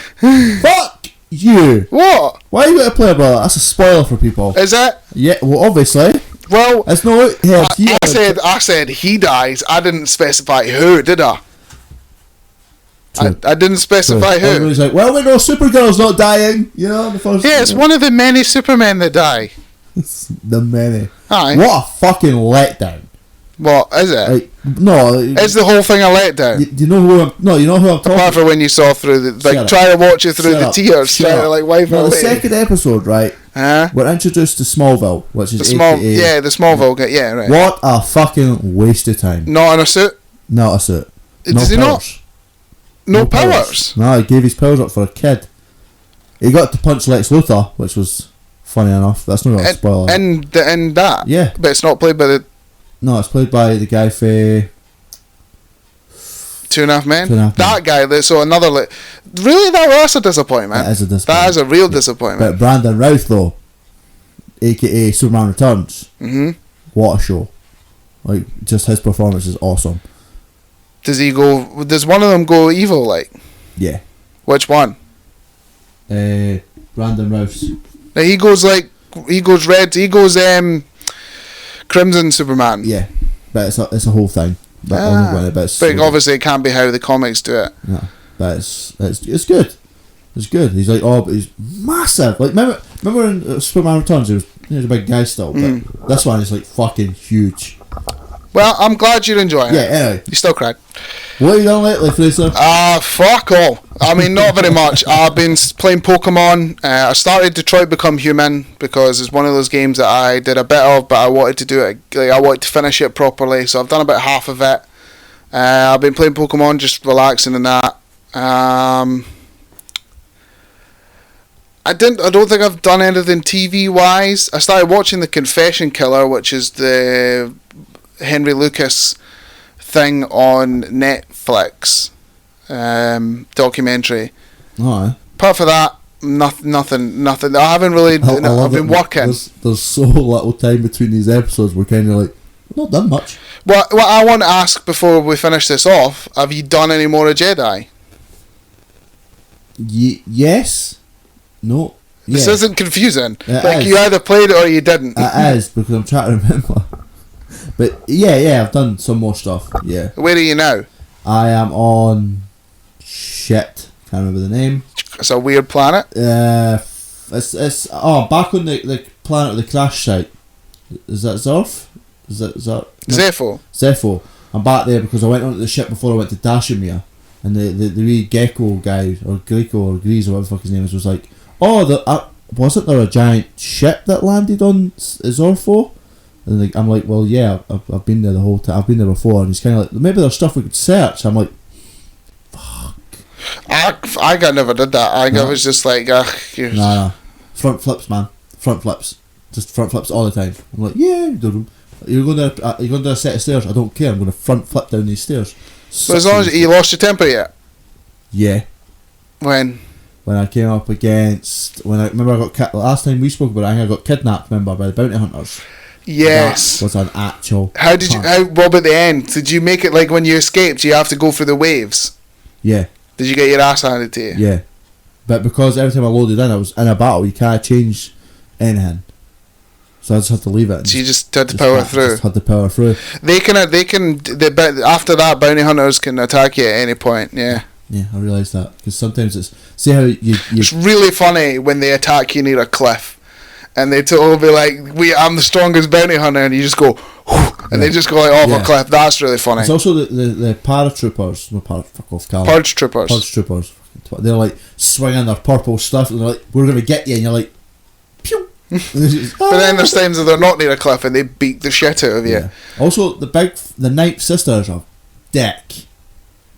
Fuck you. What? Why are you going to play a brother? That's a spoiler for people. Is it? Yeah. Well, obviously. Well, it's no. I said he dies. I didn't specify who, did I? I didn't specify who. Everybody's like, well, we know Supergirl's not dying. You know, the first. Yeah, it's one of the many Supermen that die. The many. Aye. What a fucking letdown. What is it? Like, no, is the whole thing a letdown? You know who I'm? No, you know who I'm talking. Apart from when you saw through the try to watch it through the tears, try to like wipe it away. The second episode, right? We're introduced to Smallville, which is the Smallville. Yeah, right. What a fucking waste of time. Not in a suit. Not a suit. Does he not? No powers. No, he gave his powers up for a kid. He got to punch Lex Luthor, which was funny enough. That's not a spoiler. In that. Yeah. But it's not played by the. No, it's played by the guy for 2.5 Men. That guy. So another. Really, that's a disappointment. That is a disappointment. That is a real disappointment. But Brandon Routh, though, aka Superman Returns. What a show! Like, just his performance is awesome. Does one of them go evil? Like. Yeah. Which one? Brandon Routh. Now he goes red. He goes Crimson Superman. Yeah, but it's a whole thing. But obviously it can't be how the comics do it. No, but it's good. It's good. He's like, but he's massive. Like remember in Superman Returns, he was a big guy still, but this one is like fucking huge. Well, I'm glad you're enjoying it. Yeah, anyway. You still cried. What have you done lately, Fraser? Fuck all. I mean, not very much. I've been playing Pokemon. I started Detroit Become Human because it's one of those games that I did a bit of, but I wanted to do it. Like, I wanted to finish it properly, so I've done about half of it. I've been playing Pokemon, just relaxing in that. I don't think I've done anything TV wise. I started watching The Confession Killer, which is the Henry Lucas thing on Netflix, documentary. Apart from that, nothing. I haven't really. I've been working. There's so little time between these episodes. We're kind of like not done much. What I want to ask before we finish this off: have you done any more of Jedi? Yes. No. This isn't confusing. It is. You either played it or you didn't. It is, because I'm trying to remember. But yeah, I've done some more stuff. Yeah. Where are you now? I am on shit. Can't remember the name. It's a weird planet. It's back on the planet of the crash site. Is that Zorf? Is that no? Zepho. I'm back there because I went onto the ship before I went to Dashimir, and the wee gecko guy or Greco or Grease or whatever the fuck his name is was like, wasn't there a giant ship that landed on Zorfo? And I'm like, well, yeah, I've been there the whole time. I've been there before, and he's kind of like, maybe there's stuff we could search. I'm like, fuck. I never did that. I was just like, nah. Front flips, man. Front flips. Just front flips all the time. I'm like, yeah, you're going down a set of stairs. I don't care. I'm going to front flip down these stairs. So as long as you lost your temper yet? Yeah. When I came up against, I got last time we spoke about it, I think I got kidnapped, remember, by the bounty hunters. Yes. That was an actual. What about the end? Did you make it like when you escaped? You have to go through the waves. Yeah. Did you get your ass handed to you? Yeah. But because every time I loaded in, I was in a battle. You can't change anything. So I just had to leave it. So you just had to power through. Just had to power through. After that, bounty hunters can attack you at any point. Yeah. Yeah, I realised that because sometimes see how you. It's really funny when they attack you near a cliff. And they will be like, I'm the strongest bounty hunter, and you just go, and they just go like off a cliff. That's really funny. It's also the paratroopers. Purge troopers. Purge troopers. They're like swinging their purple stuff, and they're like, we're going to get you, and you're like, pew. But then there's times that they're not near a cliff, and they beat the shit out of you. Yeah. Also, the Ninth Sister is a dick.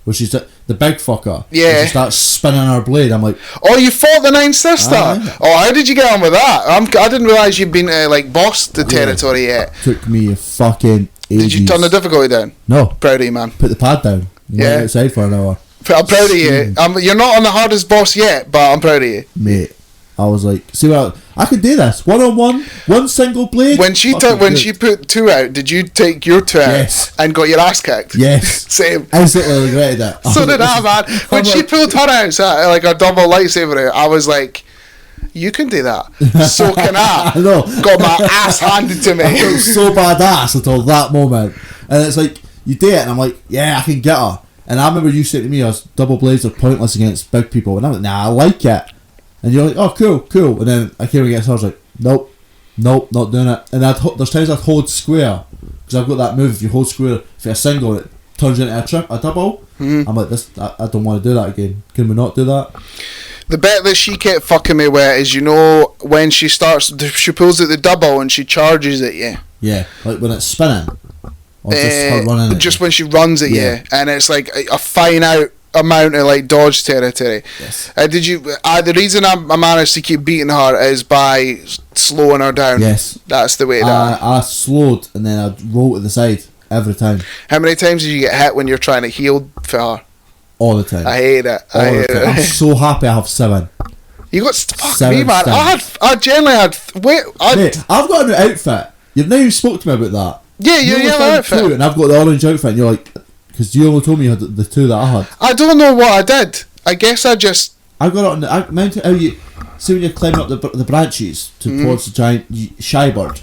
Which is the big fucker. Yeah. She starts spinning her blade. I'm like, oh, you fought the Ninth Sister? Oh, how did you get on with that? I didn't realise you'd been bossed the territory yet. Took me a fucking ages. Did you turn the difficulty down? No. Proud of you, man. Put the pad down. Went outside for an hour. I'm proud of you. You're not on the hardest boss yet, but I'm proud of you. Mate, I was like, see what I could do this. 1-on-1, one single blade. When she put 2 out, did you take your 2 out and got your ass kicked? Yes. Same. Instantly regretted it. So did I, man. When she pulled her out, like a double lightsaber out, I was like, you can do that. So can I. I know. Got my ass handed to me. I felt so badass until that moment. And it's like, you do it, and I'm like, yeah, I can get her. And I remember you saying to me, double blades are pointless against big people. And I'm like, nah, I like it. And you're like, oh, cool. And then I came against her, I was like, nope, not doing it. And there's times I'd hold square, because I've got that move. If you hold square, if you're a single, it turns into a double. I'm like this. I don't want to do that again. Can we not do that? The bit that she kept fucking me with is, you know, when she pulls out the double and she charges at you. Yeah, like when it's spinning. Or just her running at just you. when she runs at you, and it's like a fine out amount of like dodge territory. Yes. The reason I managed to keep beating her is by slowing her down. Yes. That's the way I slowed and then I'd roll to the side every time. How many times did you get hit when you're trying to heal for her? All the time. I hate it. I'm so happy I have 7. You got fuck 7 me, man. stamps. I generally had. Mate, I've got a new outfit. You've now spoke to me about that. Yeah, you have an outfit. 2, and I've got the orange outfit, and you're like, because you only told me you had the 2 that I had. I don't know what I did. I guess I just. I got it on the. I meant how you see when you're climbing up the branches towards the giant shy bird.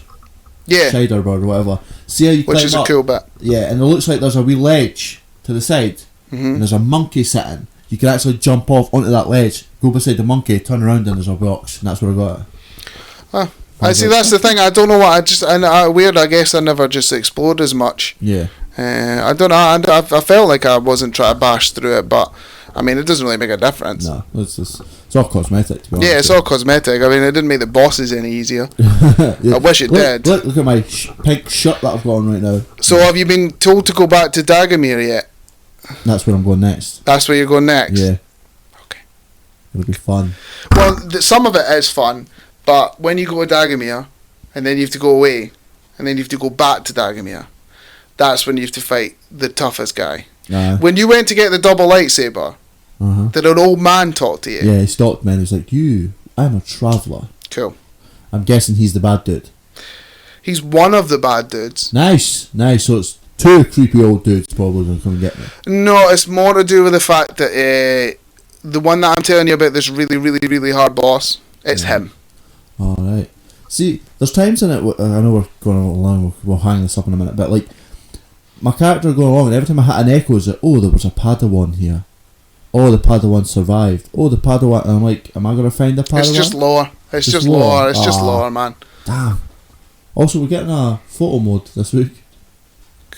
Yeah. Shider bird or whatever. See how you climb Which is a up? cool bit. Yeah, and it looks like there's a wee ledge to the side, and there's a monkey sitting. You can actually jump off onto that ledge, go beside the monkey, turn around, and there's a box, and that's where I got it. Huh. I see. That's the thing. I don't know what weird. I guess I never just explored as much. Yeah. I don't know. I felt like I wasn't trying to bash through it, but I mean, it doesn't really make a difference. No, it's all cosmetic. To be honest. Yeah, it's all cosmetic. I mean, it didn't make the bosses any easier. I wish it did. Look at my pink shirt that I've got on right now. So, have you been told to go back to Dagamere yet? That's where I'm going next. That's where you're going next. Yeah. Okay. It'll be fun. Well, some of it is fun. But when you go to Dagamere, and then you have to go away, and then you have to go back to Dagamere, that's when you have to fight the toughest guy. When you went to get the double lightsaber, did an old man talk to you? Yeah, he stopped me and he was like, I'm a traveller. Cool. I'm guessing he's the bad dude. He's one of the bad dudes. Nice. So it's 2 creepy old dudes probably going to come and get me. No, it's more to do with the fact that the one that I'm telling you about, this really, really, really hard boss, it's him. Alright. See, there's times in it, I know we're going along, we'll hang this up in a minute, but like, my character going along, and every time I hit an echo, it's like, oh, there was a Padawan here. Oh, the Padawan survived. Oh, the Padawan, and I'm like, am I going to find a Padawan? It's just lore. It's just lore. It's just lore, man. Damn. Also, we're getting a photo mode this week.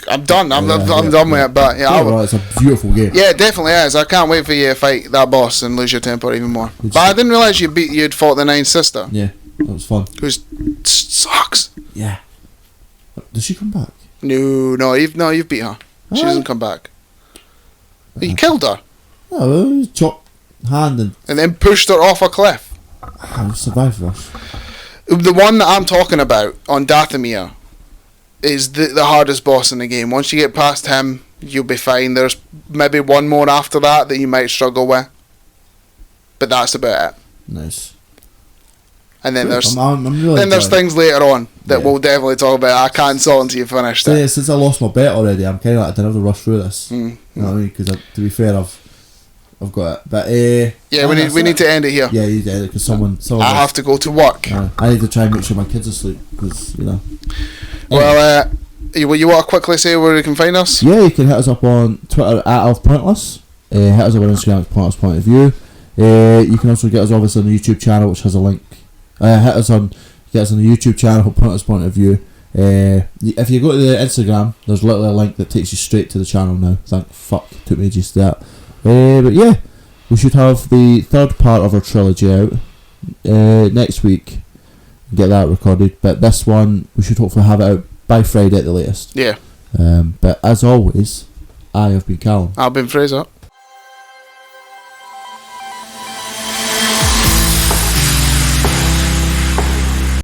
I'm done. I'm done with it, but yeah. It's a beautiful game. Yeah, it definitely is. I can't wait for you to fight that boss and lose your temper even more. But I didn't realise you'd fought the 9th sister. Yeah, that was fun. Who sucks. Yeah. Does she come back? No, you've beat her. She doesn't come back. You killed her. Oh, chopped hand and then pushed her off a cliff. I survived this. The one that I'm talking about on Dathomir is the hardest boss in the game. Once you get past him, you'll be fine. There's maybe one more after that you might struggle with, but that's about it. Nice. And then there's there's things later on that we'll definitely talk about. I can't sort until you finish it. Yeah, since I lost my bet already, I'm kind of like, I didn't have to rush through this. You know what I mean? Because to be fair, I've got it. But we need to end it here. Yeah, you need to end it because someone I have to go to work. I need to try and make sure my kids are asleep because Anyway. Well, you want to quickly say where you can find us? Yeah, you can hit us up on Twitter @AlfPointless. Hit us up on Instagram at Pointless Point of View. You can also get us obviously on the YouTube channel, which has a link. Get us on the YouTube channel, Pointless Point of View. If you go to the Instagram, there's literally a link that takes you straight to the channel now. Took me ages to that. But yeah, we should have the 3rd part of our trilogy out next week. Get that recorded, but this one we should hopefully have it out by Friday at the latest. Yeah. But as always, I have been Callum. I've been Fraser.